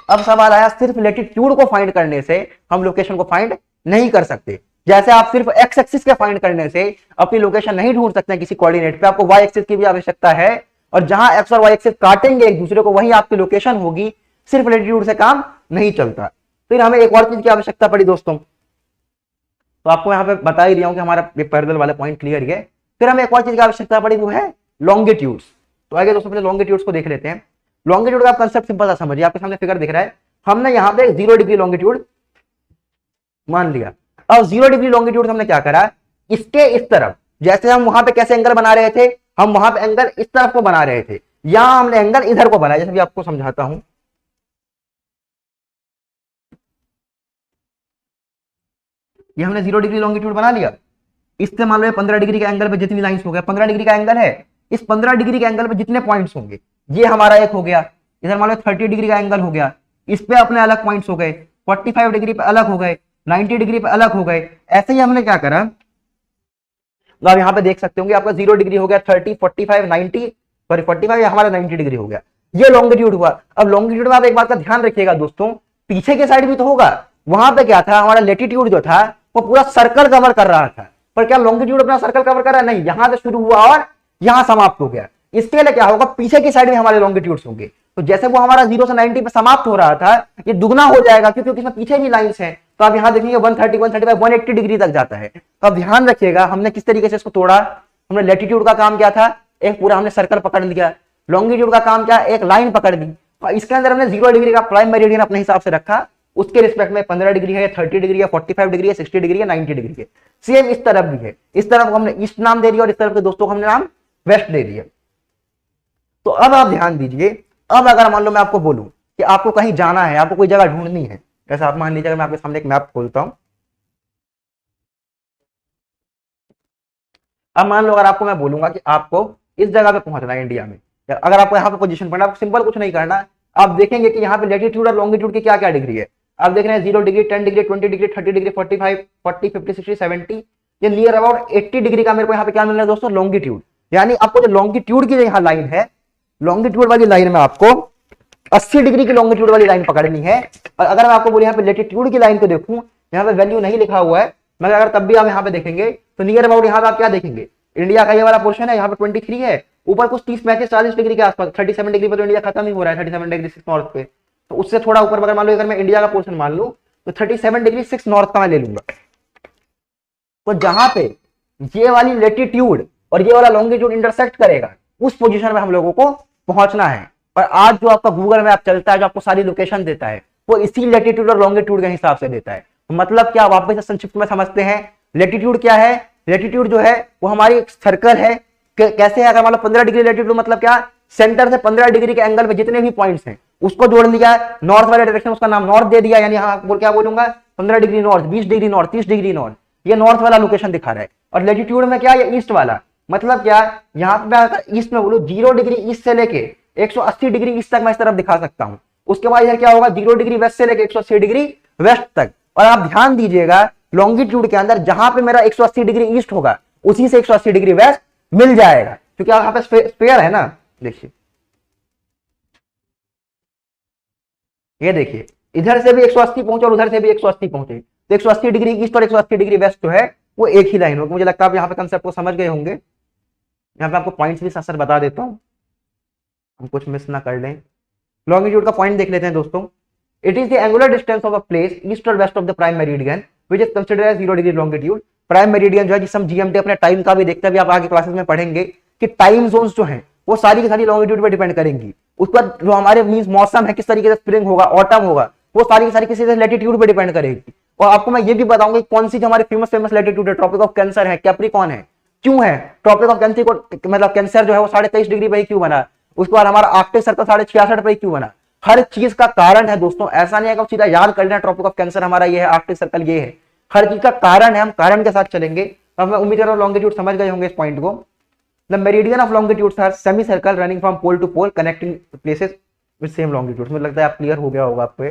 S1: अब सवाल आया, सिर्फ लैटिट्यूड को फाइंड करने से हम लोकेशन को फाइंड नहीं कर सकते। जैसे आप सिर्फ एक्स एक्सिस के फाइंड करने से अपनी लोकेशन नहीं ढूंढ सकते किसी कोऑर्डिनेट पे, आपको वाई एक्सिस की भी आवश्यकता है, और जहां एक्स और वाई एक्सिस काटेंगे एक दूसरे को वहीं आपकी लोकेशन होगी। सिर्फ लैटिट्यूड से काम नहीं चलता। फिर हमें एक और चीज की आवश्यकता पड़ी दोस्तों, तो आपको यहां पे बता ही दिया हूं कि हमारा पैरेलल वाला पॉइंट क्लियर है। फिर हमें एक और चीज की आवश्यकता पड़ी, वो है लॉन्गिट्यूड्स। तो आगे दोस्तों पहले लॉन्गिट्यूड्स को देख लेते हैं। लॉन्गिट्यूड का कंसेप्ट सिंपल सा समझिए, आपके सामने फिगर दिख रहा है, हमने यहां पे 0 डिग्री लॉन्गिट्यूड मान लिया। अब 0 डिग्री लॉन्गिट्यूड हमने क्या करा, इसके इस तरफ, जैसे हम वहां पे कैसे एंगल बना रहे थे, हम वहां पे एंगल इस तरफ को बना रहे थे, यहां हमने एंगल इधर को बनाया। जैसे भी आपको समझाता हूं, ये हमने 0 डिग्री लॉन्गिट्यूड बना लिया, इससे मान लो 15 डिग्री के एंगल पे जितनी लाइंस हो गया, 15 डिग्री का एंगल है, इस 15 डिग्री के एंगल पे जितने पॉइंट्स होंगे, ये हमारा एक हो गया। इधर मान लो 30 डिग्री का एंगल हो गया, इस पे अपने अलग पॉइंट्स हो गए, 45 डिग्री पे अलग हो गए, 90 डिग्री पे अलग हो गए। ऐसे ही हमने क्या करा, तो आप यहाँ पे देख सकते होंगे, आपका 0 डिग्री हो गया, 30, 45, 90, सॉरी 45 हमारा 90 डिग्री हो गया, ये लॉन्गिट्यूड हुआ। अब लॉन्गिट्यूड में आप एक बात का ध्यान रखिएगा दोस्तों, पीछे के साइड भी तो होगा, वहां पे क्या था, हमारा लैटिट्यूड जो था वो पूरा सर्कल कवर कर रहा था, पर क्या लॉन्गिट्यूड अपना सर्कल कवर कर रहा है, नहीं, यहां से शुरू हुआ और यहां समाप्त हो गया। इसके लिए क्या होगा, पीछे की साइड में हमारे लॉन्गिट्यूड्स होंगे, तो जैसे वो हमारा 0 से 90 पे समाप्त हो रहा था, ये दुगना हो जाएगा, क्योंकि इसमें पीछे भी लाइंस हैं। तो आप यहां देखेंगे 130, 135, 180 डिग्री तक जाता है। तो आप ध्यान रखिएगा हमने किस तरीके से इसको तोड़ा। हमने लैटिट्यूड का काम क्या था, एक पूरा हमने सर्कल पकड़ लिया, लॉन्गिट्यूड का काम क्या, एक लाइन पकड़ ली, और इसके अंदर हमने 0 डिग्री का प्राइम मेरिडियन अपने हिसाब से रखा, उसके रिस्पेक्ट में 15 डिग्री है, 30 डिग्री है, 45 डिग्री है, 60 डिग्री है, 90 डिग्री है। सेम इस तरफ भी है, इस तरफ को हमने ईस्ट नाम दे दिया और इस तरफ के दोस्तों को हमने नाम वेस्ट दे दिया। तो अब आप ध्यान दीजिए, अब अगर मान लो मैं आपको बोलूं कि आपको कहीं जाना है, आपको कोई जगह ढूंढनी है, जैसे आप मान लीजिए मैं आपके सामने एक मैप खोलता हूं, अब मान लो अगर आपको मैं बोलूंगा कि आपको इस जगह पे पहुंचना है इंडिया में, अगर आपको यहाँ पे पोजीशन पढ़ना, आपको सिंपल कुछ नहीं करना, आप देखेंगे कि यहाँ पे लैटिट्यूड और लॉन्गिट्यूड की क्या क्या डिग्री है। आप देख रहे हैं 0 डिग्री, 10 डिग्री, 20 डिग्री, 30 डिग्री, 45, 40, 50, 60, 70, ये नियर अबाउट 80 डिग्री का मेरे को यहाँ पे क्या मिल रहा है दोस्तों, लॉन्गिट्यूड। यानी आपको जो लॉन्गिट्यूड की यहाँ लाइन है, लॉन्गिट्यूड वाली लाइन में आपको 80 डिग्री की लॉन्गिट्यूड वाली लाइन पकड़नी है। और अगर मैं आपको बोलूं यहाँ पे लैटिट्यूड की लाइन को देखूं, यहाँ पे वैल्यू नहीं लिखा हुआ है, मगर अगर तब भी आप यहाँ पे देखेंगे तो नियर अबाउट यहाँ पे आप क्या देखेंगे, इंडिया का ये वाला पोर्शन है, यहाँ पे 23 है, ऊपर कुछ 30 35 40 डिग्री के आसपास, 37 डिग्री पर तो इंडिया खत्म ही हो रहा है, 37 डिग्री 6 नॉर्थ पे। तो उससे थोड़ा ऊपर अगर मान लो, अगर मैं इंडिया का पोर्शन मान लूं तो 37 डिग्री 6 नॉर्थ का मैं ले लूंगा। तो जहां पे ये वाली लेटीट्यूड और ये वाला लॉन्गिट्यूड इंटरसेक्ट करेगा, उस पोजीशन में हम लोगों को पहुंचना है। और आज जो आपका गूगल मैप चलता है, जो आपको सारी लोकेशन देता है, वो इसी लेटीट्यूड और लॉन्गिट्यूड के हिसाब से देता है। मतलब क्या, वापस संक्षिप्त में समझते हैं। लेटीट्यूड क्या है? लेटीट्यूड जो है वो हमारी एक सर्कल है। कैसे है? अगर मान लो 15 डिग्री लेटीट्यूड मतलब क्या, सेंटर से 15 डिग्री के एंगल में जितने भी पॉइंट्स हैं उसको जोड़ लिया, नॉर्थ वाले डायरेक्शन उसका नाम नॉर्थ दे दिया, यानी क्या बोलूंगा, 15 degree north, 20 degree north, 30 degree north, ये नॉर्थ वाला लोकेशन दिखा रहा है। और लेटीट्यूड में क्या, ये ईस्ट वाला। मतलब क्या, यहाँ पे अगर ईस्ट में बोलूं 0 डिग्री ईस्ट से लेके 180 डिग्री ईस्ट तक मैं इस तरफ दिखा सकता हूं। उसके बाद इधर क्या होगा, 0 डिग्री वेस्ट से लेके 180 डिग्री वेस्ट तक। और आप ध्यान दीजिएगा, लॉन्गिट्यूड के अंदर जहां पे मेरा 180 डिग्री ईस्ट होगा उसी से 180 डिग्री वेस्ट मिल जाएगा, क्योंकि यहाँ पे स्पेयर है ना। देखिए, ये देखिए, इधर से भी 180 पहुंचे और उधर से भी 180 पहुंचे, तो 180 डिग्री ईस्ट और 180 डिग्री वेस्ट जो है वो एक ही लाइन होगी। मुझे लगता है आप यहाँ पे कंसेप्ट को समझ गए होंगे। यहाँ पे आपको पॉइंट्स भी साथ बता देता हूँ, हम कुछ मिस ना कर लें। लॉन्गिट्यूड का पॉइंट देख लेते हैं दोस्तों। It is the angular distance of a place east और west of the prime meridian which is considered as 0 degree longitude. Prime meridian जो है, जिसे हम जीएमटी अपने टाइम का भी देखते हैं, आप आगे क्लासेस में पढ़ेंगे कि टाइम जोन्स जो हैं वो सारी की सारी लॉन्गिट्यूड पे डिपेंड करेंगी। उस पर जो हमारे मींस मौसम है, किस तरीके से स्प्रिंग होगा, ऑटम होगा, वो सारी की सारी किसी लेटीट्यूड पे डिपेंड करेगी। और आपको मैं ये भी बताऊंगा कौन सी जो हमारी फेमस लेटीट्यूड है, ट्रॉपिक ऑफ कैंसर है, कैप्रिकॉर्न है, क्यों है ट्रॉपिक ऑफ कैंसर को, मतलब कैंसर जो है वो 23.5 डिग्री पे क्यों बना, उसके बाद हमारा आर्कटिक सर्कल 66.5 पे क्यों बना। हर चीज का कारण है दोस्तों, ऐसा नहीं है कि सीधा याद कर लेना ट्रॉपिक ऑफ कैंसर हमारा ये है, आर्कटिक सर्कल ये है, हर चीज का कारण है, हम कारण के साथ चलेंगे। अब मैं उम्मीद कर रहा हूं लॉन्गिट्यूड समझ गए होंगे इस पॉइंट को। The meridian of longitudes are semi circle running from pole to pole connecting places with same longitude. मुझे लगता है आप क्लियर हो गया होगा आपको।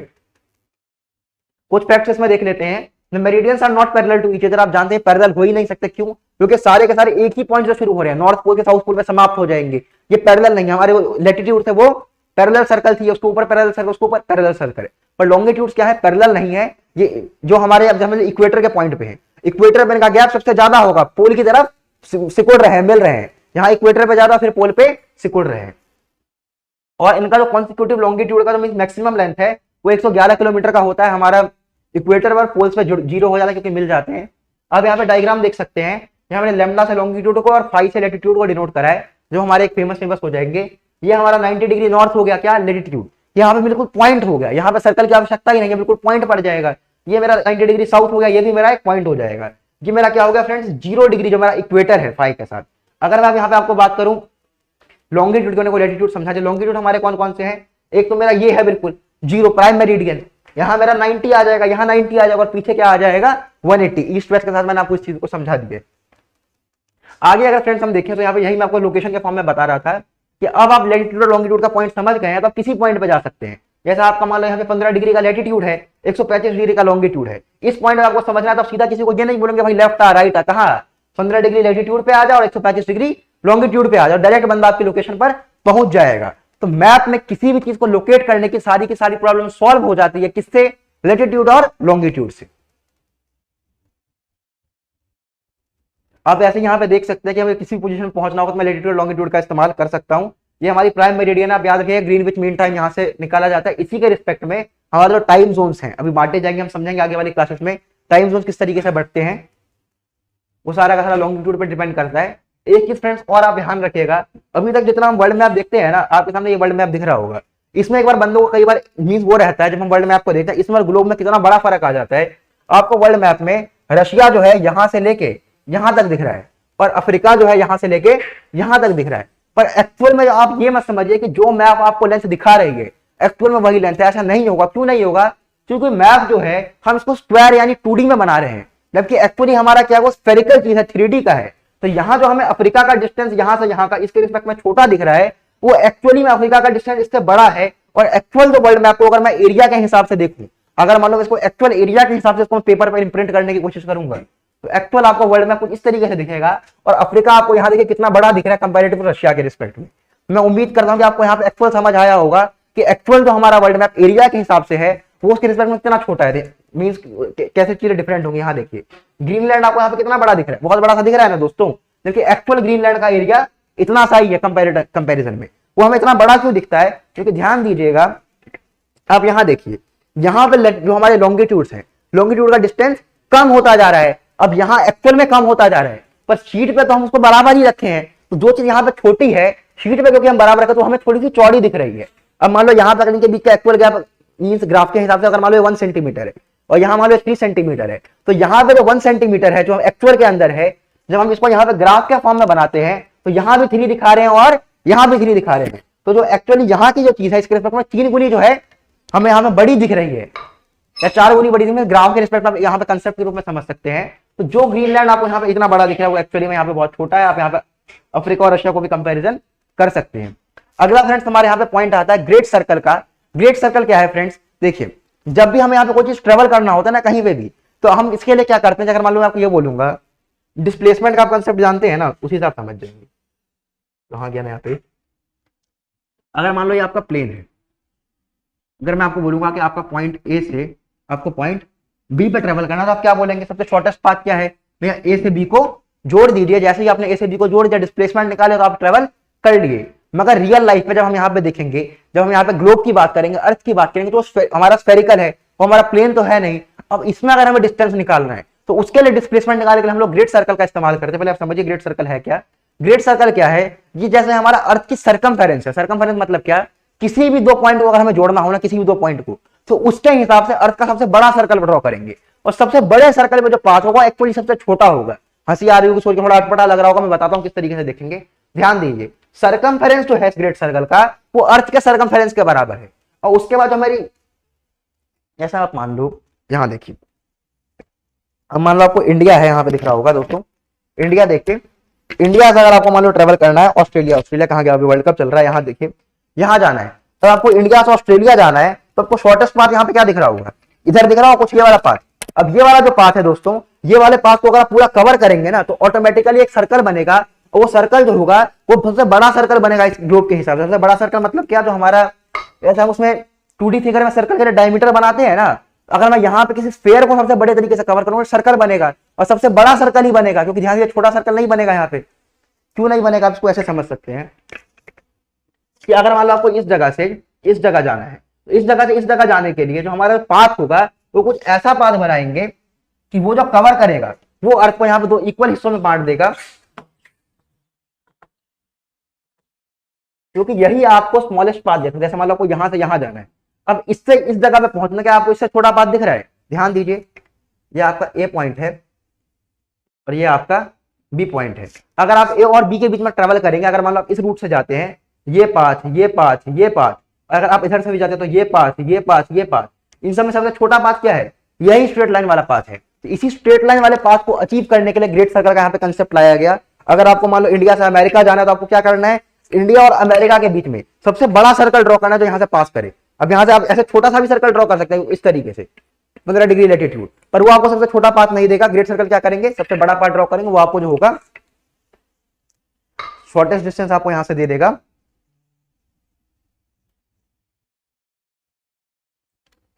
S1: कुछ फैक्ट्स इसमें देख लेते हैं। The meridians are not parallel to each other. आप जानते हैं पैरेलल हो ही नहीं सकते, क्यों? क्योंकि सारे के सारे एक ही पॉइंट से शुरू हो रहे हैं, नॉर्थ पोल के साउथ पोल पे समाप्त हो जाएंगे। ये पैरेलल नहीं है। हमारे लेटीट्यूड थे वो पैरेलल सर्कल थी, उसके ऊपर पैरेलल सर्कल, उसके ऊपर पैरेलल सर्कल है। पर लॉन्गिट्यूड्स क्या है, पैरेलल नहीं है। ये जो हमारे अब हम इक्वेटर के पॉइंट पे है, इक्वेटर पे इनका गैप सबसे ज्यादा होगा, पोल की तरफ सिकुड़ रहे हैं, मिल रहे हैं। यहाँ इक्वेटर पे ज्यादा, फिर पोल पे सिकुड़ रहे हैं। और इनका जो कॉन्सिक्यूटिव लॉन्गिट्यूड का जो मैक्सिमम लेंथ है वो 111 किलोमीटर का होता है। हमारा इक्वेटर पर पोल्स पे 0 हो जाता है क्योंकि मिल जाते हैं। अब यहाँ पे डायग्राम देख सकते हैं, यहाँ मैंने लैम्डा से लॉन्गिट्यूड को और फाई से लैटिट्यूड को डिनोट करा है, जो हमारे एक फेमस हो जाएंगे। ये हमारा 90 डिग्री नॉर्थ हो गया, क्या लैटिट्यूड, यहाँ पे बिल्कुल पॉइंट हो गया, यहाँ पे सर्कल की आवश्यकता ही नहीं है, बिल्कुल पॉइंट पड़ जाएगा। ये मेरा 90 डिग्री साउथ हो गया, ये भी मेरा एक पॉइंट हो जाएगा। ये मेरा क्या हो गया फ्रेंड्स, 0 डिग्री जो मेरा इक्वेटर है फाई के साथ। अगर मैं यहाँ पे आपको बात करूं लॉन्गिट्यूड को लैटिट्यूड समझा जाए, लॉन्गिट्यूड हमारे कौन कौन से हैं? एक तो मेरा ये है बिल्कुल 0 प्राइम मेरिडियन, यहाँ मेरा 90 आ जाएगा, यहाँ 90 आ जाएगा, और पीछे क्या आ जाएगा 180। ईस्ट वेस्ट के साथ मैंने आपको इस चीज को समझा दिया। आगे अगर फ्रेंड्स हम देखें तो यहाँ पे यही मैं आपको लोकेशन के फॉर्म में बता रहा था कि अब आप लैटिट्यूड और लॉन्गिट्यूड का पॉइंट समझ गए हैं तो आप किसी पॉइंट पे जा सकते हैं। जैसा आपका मान लो यहाँ पे 15 डिग्री का लैटिट्यूड है, 135 डिग्री का लॉन्गिट्यूड है। इस पॉइंट में आपको समझना है तो आप सीधा किसी को ये नहीं बोलेंगे भाई लेफ्ट आ राइट आ, कहा 15 डिग्री लैटिट्यूड पे आ जाओ और 135 डिग्री लॉन्गिट्यूड पे आ जाओ, डायरेक्ट बंदा आपकी लोकेशन पर पहुंच जाएगा। तो मैप में किसी भी चीज को लोकेट करने की सारी प्रॉब्लम सॉल्व हो जाती है, किससे? लैटिट्यूड और लॉन्गिट्यूड से। आप ऐसे यहां पे देख सकते हैं कि हमें किसी पोजीशन में पहुंचना होगा तो मैं लैटिट्यूड और लॉन्गिट्यूड का इस्तेमाल कर सकता हूं। ये हमारी प्राइम मेरिडियन, आप याद रखिए ग्रीनविच मीन टाइम यहां से निकाला जाता है। इसी के रिस्पेक्ट में हमारे जो टाइम जोन्स हैं अभी बांटे जाएंगे, हम समझेंगे आगे वाली क्लासेस में टाइम जोन्स किस तरीके से बढ़ते हैं, वो सारा का सारा लॉन्गिट्यूड पर डिपेंड करता है। एक चीज फ्रेंड्स और आप ध्यान रखिएगा, अभी तक जितना हम वर्ल्ड मैप देखते हैं ना, आपके सामने ये वर्ल्ड मैप दिख रहा होगा, इसमें एक बार बंदों को कई बार मीन्स वो रहता है जब हम वर्ल्ड मैप को देखते हैं इसमें ग्लोब में कितना बड़ा फर्क आ जाता है। आपको वर्ल्ड मैप में रशिया जो है यहां से लेके यहां तक दिख रहा है और अफ्रीका जो है यहां से लेके यहां तक दिख रहा है। पर एक्चुअल में आप ये मत समझिए कि जो मैप आपको लेंथ दिखा रही है एक्चुअल में वही लेंथ है, ऐसा नहीं होगा। क्यों नहीं होगा? क्योंकि मैप जो है हम इसको स्क्वायर यानी 2D में बना रहे हैं, जबकि एक्चुअली हमारा क्या वो स्फेरिकल चीज है, 3D का है। तो यहाँ जो हमें अफ्रीका का डिस्टेंस यहां से यहां का इसके रिस्पेक्ट में छोटा दिख रहा है, वो एक्चुअली में अफ्रीका का डिस्टेंस इससे बड़ा है। और एक्चुअल जो वर्ल्ड मैप को अगर मैं एरिया के हिसाब से देखूं, अगर मान लो इसको एक्चुअल एरिया के हिसाब से इसको पेपर पर इम्प्रिंट करने की कोशिश करूंगा तो एक्चुअल आपको वर्ल्ड मैप कुछ इस तरीके से दिखेगा। और अफ्रीका आपको यहाँ देखिए कितना बड़ा दिख रहा है कंपैरेटिव रशिया के रिस्पेक्ट में। मैं उम्मीद करता हूं कि आपको यहाँ पे एक्चुअल समझ आया होगा कि एक्चुअल जो हमारा वर्ल्ड मैप एरिया के हिसाब से है वो उसके रिस्पेक्ट में कितना छोटा है, मींस कैसे चीजें डिफरेंट होंगी। यहाँ देखिए ग्रीनलैंड आपको यहाँ पे कितना बड़ा दिख रहा है, बहुत बड़ा सा दिख रहा है ना दोस्तों, जबकि एक्चुअल ग्रीनलैंड का एरिया इतना सा ही है कंपैरिजन में, वो हमें इतना बड़ा क्यों दिखता है? क्योंकि ध्यान दीजिएगा, आप यहां देखिए, यहां पे जो हमारे लॉन्गिट्यूड्स हैं, लॉन्गिट्यूड का डिस्टेंस कम होता जा रहा है। अब यहां एक्चुअल में कम होता जा रहा है, पर शीट पे तो हम उसको बराबर ही रखे हैं। तो जो चीज यहाँ पे छोटी है शीट पे क्योंकि हम बराबर रखे तो हमें थोड़ी सी चौड़ी दिख रही है। अब मान लो यहाँ पे इनके बीच का एक्चुअल गैप मींस ग्राफ के हिसाब से अगर मान लो 1 सेंटीमीटर है और यहाँ मान लो 3 सेंटीमीटर है, तो यहाँ पे जो 1 सेंटीमीटर है जो एक्चुअल के अंदर है, जब हम इसको यहाँ पे ग्राफ के फॉर्म में बनाते हैं तो यहाँ भी 3 दिखा रहे हैं और यहाँ भी 3 दिखा रहे हैं। तो जो एक्चुअली यहाँ की जो चीज है इसके रिस्पेक्ट में 3 गुनी जो है हमें यहाँ पे बड़ी दिख रही है, या 4 गुनी बड़ी दिख रही है। ग्राफ के रिस्पेक्ट में यहाँ पे कंसेप्ट के रूप में समझ सकते हैं। तो जो ग्रीनलैंड आपको यहाँ पे इतना बड़ा दिख रहा है वो एक्चुअली में यहाँ पे बहुत छोटा है। आप यहाँ पे अफ्रीका और रशिया को भी कंपैरिजन कर सकते हैं। अगला फ्रेंड्स हमारे यहाँ पे पॉइंट आता है ग्रेट सर्कल का। ग्रेट सर्कल क्या है फ्रेंड्स? देखिए, जब भी हमें यहाँ पे कोई चीज ट्रेवल करना होता है ना कहीं पे भी, तो हम इसके लिए क्या करते हैं? अगर मान लो मैं आपको ये बोलूंगा, डिस्प्लेसमेंट का आप कंसेप्ट जानते हैं ना, उसी हिसाब समझ जाएंगे। कहाँ गया मैं यहाँ पे? अगर मान लो ये आपका प्लेन है, अगर मैं आपको बोलूंगा कि आपका पॉइंट ए से आपको पॉइंट बी पे ट्रेवल करना, तो आप क्या बोलेंगे? सबसे शॉर्टेस्ट पाथ क्या है भैया? ए से बी को जोड़ दीजिए। जैसे ही आपने ए से बी को जोड़ दिया, डिस्प्लेसमेंट निकाले तो आप ट्रेवल कर लिए। मगर रियल लाइफ में जब हम यहाँ पे देखेंगे, जब हम यहाँ पे ग्लोब की बात करेंगे, अर्थ की बात करेंगे, तो हमारा स्फेरिकल है, वो हमारा प्लेन तो है नहीं। अब इसमें अगर हमें डिस्टेंस निकालना है तो उसके लिए डिस्प्लेसमेंट निकालने के लिए हम लोग ग्रेट सर्कल का इस्तेमाल करते हैं। पहले आप समझिए ग्रेट सर्कल है क्या। ग्रेट सर्कल क्या है? ये जैसे हमारा अर्थ की सरकमफेरेंस है। सरकमफेरेंस मतलब क्या? किसी भी 2 पॉइंट को अगर हमें जोड़ना हो ना, किसी भी 2 पॉइंट को, तो उसके हिसाब से अर्थ का सबसे बड़ा सर्कल ड्रॉ करेंगे। और सबसे बड़े सर्कल में जो पाथ होगा एक्चुअली सबसे छोटा होगा। हंसी आ रही होगी, सोच के थोड़ा अटपटा लग रहा होगा, मैं बताता हूं किस तरीके से देखेंगे। ध्यान दीजिए, सरकमफेरेंस जो है ग्रेट सर्कल का वो अर्थ के सरकमफेरेंस के बराबर है। और उसके बाद जो हमारी, ऐसा आप मान लो, यहां देखिए, अब मान लो आपको इंडिया है, यहाँ पे दिख रहा होगा दोस्तों, इंडिया देखिए, इंडिया से अगर आपको मान लो ट्रेवल करना है, ऑस्ट्रेलिया कहाँ गया? अभी वर्ल्ड कप चल रहा है, यहाँ देखिए, यहाँ जाना है। तो आपको इंडिया से ऑस्ट्रेलिया जाना है, तो आपको शॉर्टेस्ट पाथ यहाँ पे क्या दिख रहा होगा? इधर दिख रहा होगा कुछ ये वाला पाथ। अब ये वाला जो पाथ है दोस्तों, ये वाले पाथ को अगर आप पूरा कवर करेंगे ना, तो ऑटोमेटिकली एक सर्कल बनेगा। और वो सर्कल जो होगा वो सबसे बड़ा सर्कल बनेगा इस ग्लोब के हिसाब से। सबसे बड़ा सर्कल मतलब क्या? जो हमारा, ऐसा हम उसमें 2D फिगर में सर्कल के डायमीटर बनाते हैं ना, अगर मैं यहाँ पे किसी स्फेयर को सबसे बड़े तरीके से कवर करूंगा, सर्कल बनेगा और सबसे बड़ा सर्कल ही बनेगा। क्योंकि ध्यान दीजिए, छोटा सर्कल नहीं बनेगा यहाँ पे। क्यों नहीं बनेगा? आप इसको ऐसे समझ सकते हैं कि अगर मान लो आपको इस जगह से इस जगह जाना है, तो इस जगह से इस जगह जाने के लिए जो हमारा पाथ होगा वो कुछ ऐसा पाथ बनाएंगे कि वो जो कवर करेगा वो अर्थ को यहाँ पे 2 इक्वल हिस्सों में बांट देगा। क्योंकि यही आपको स्मॉलेस्ट पाथ देता है। जैसे मान लो आपको यहां से यहां जाना है, अब इससे इस जगह पे पहुंचने के आपको इससे छोटा पाथ दिख रहा है। ध्यान दीजिए, ये आपका ए पॉइंट है और ये आपका बी पॉइंट है। अगर आप ए और बी के बीच में ट्रेवल करेंगे, अगर मान लो आप इस रूट से जाते हैं, ये पाथ, ये पाथ, ये पाथ, अगर आप इधर से भी जाते हैं तो ये पाथ, ये पाथ, ये पाथ, इन सब में सबसे छोटा पाथ क्या है? यही स्ट्रेट लाइन वाला पाथ है। तो इसी स्ट्रेट लाइन वाले पाथ को अचीव करने के लिए ग्रेट सर्कल का यहाँ पे कंसेप्ट लाया गया। अगर आपको मान लो इंडिया से अमेरिका जाना है, तो आपको क्या करना है? इंडिया और अमेरिका के बीच में सबसे बड़ा सर्कल ड्रॉ करना है जो यहाँ से पास करे। अब यहाँ से आप ऐसे छोटा सा भी सर्कल ड्रॉ कर सकते हैं इस तरीके से, 15 डिग्री लैटिट्यूड, पर वो आपको सबसे छोटा पाथ नहीं देगा। ग्रेट सर्कल क्या करेंगे? सबसे बड़ा पाथ ड्रॉ करेंगे, वो आपको जो होगा शॉर्टेस्ट डिस्टेंस आपको यहां से दे देगा।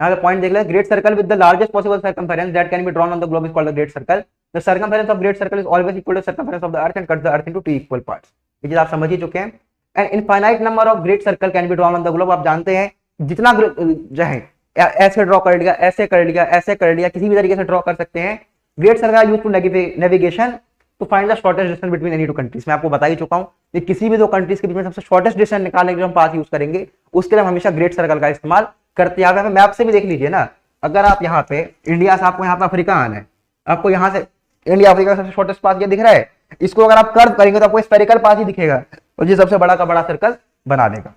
S1: यहाँ पे पॉइंट देख ले, great circle with the largest possible circumference that can be drawn on the globe is called the great circle. The circumference of great circle is always equal to circumference of the earth and cut the earth into 2 equal parts. ये चीज आप समझ ही चुके हैं। And infinite number of great circle can be drawn on the globe. आप जानते हैं जितना जो है ऐसे ड्रॉ कर लिया, ऐसे कर लिया, ऐसे कर लिया, किसी भी तरीके से ड्रॉ कर सकते हैं। Great circle use to navigation to find the shortest distance between any 2 countries. मैं आपको बता ही चुका हूं कि किसी भी 2 कंट्रीज के बीच में सबसे शॉर्टेस्ट डिस्टेंस निकालने के लिए हम पाथ यूज करेंगे, उसके लिए हम हमेशा ग्रेट सर्कल का इस्तेमाल करते हैं। मैप से भी देख लीजिए ना, अगर आप यहाँ पे इंडिया से आपको यहाँ पे अफ्रीका आना है, आपको यहाँ से इंडिया अफ्रीका का सबसे शॉर्टेस्ट पाथ ये दिख रहा है, इसको अगर आप कर्व करेंगे तो आपको स्फेरिकल पाथ ही दिखेगा और ये सबसे बड़ा का बड़ा सर्कल बना देगा।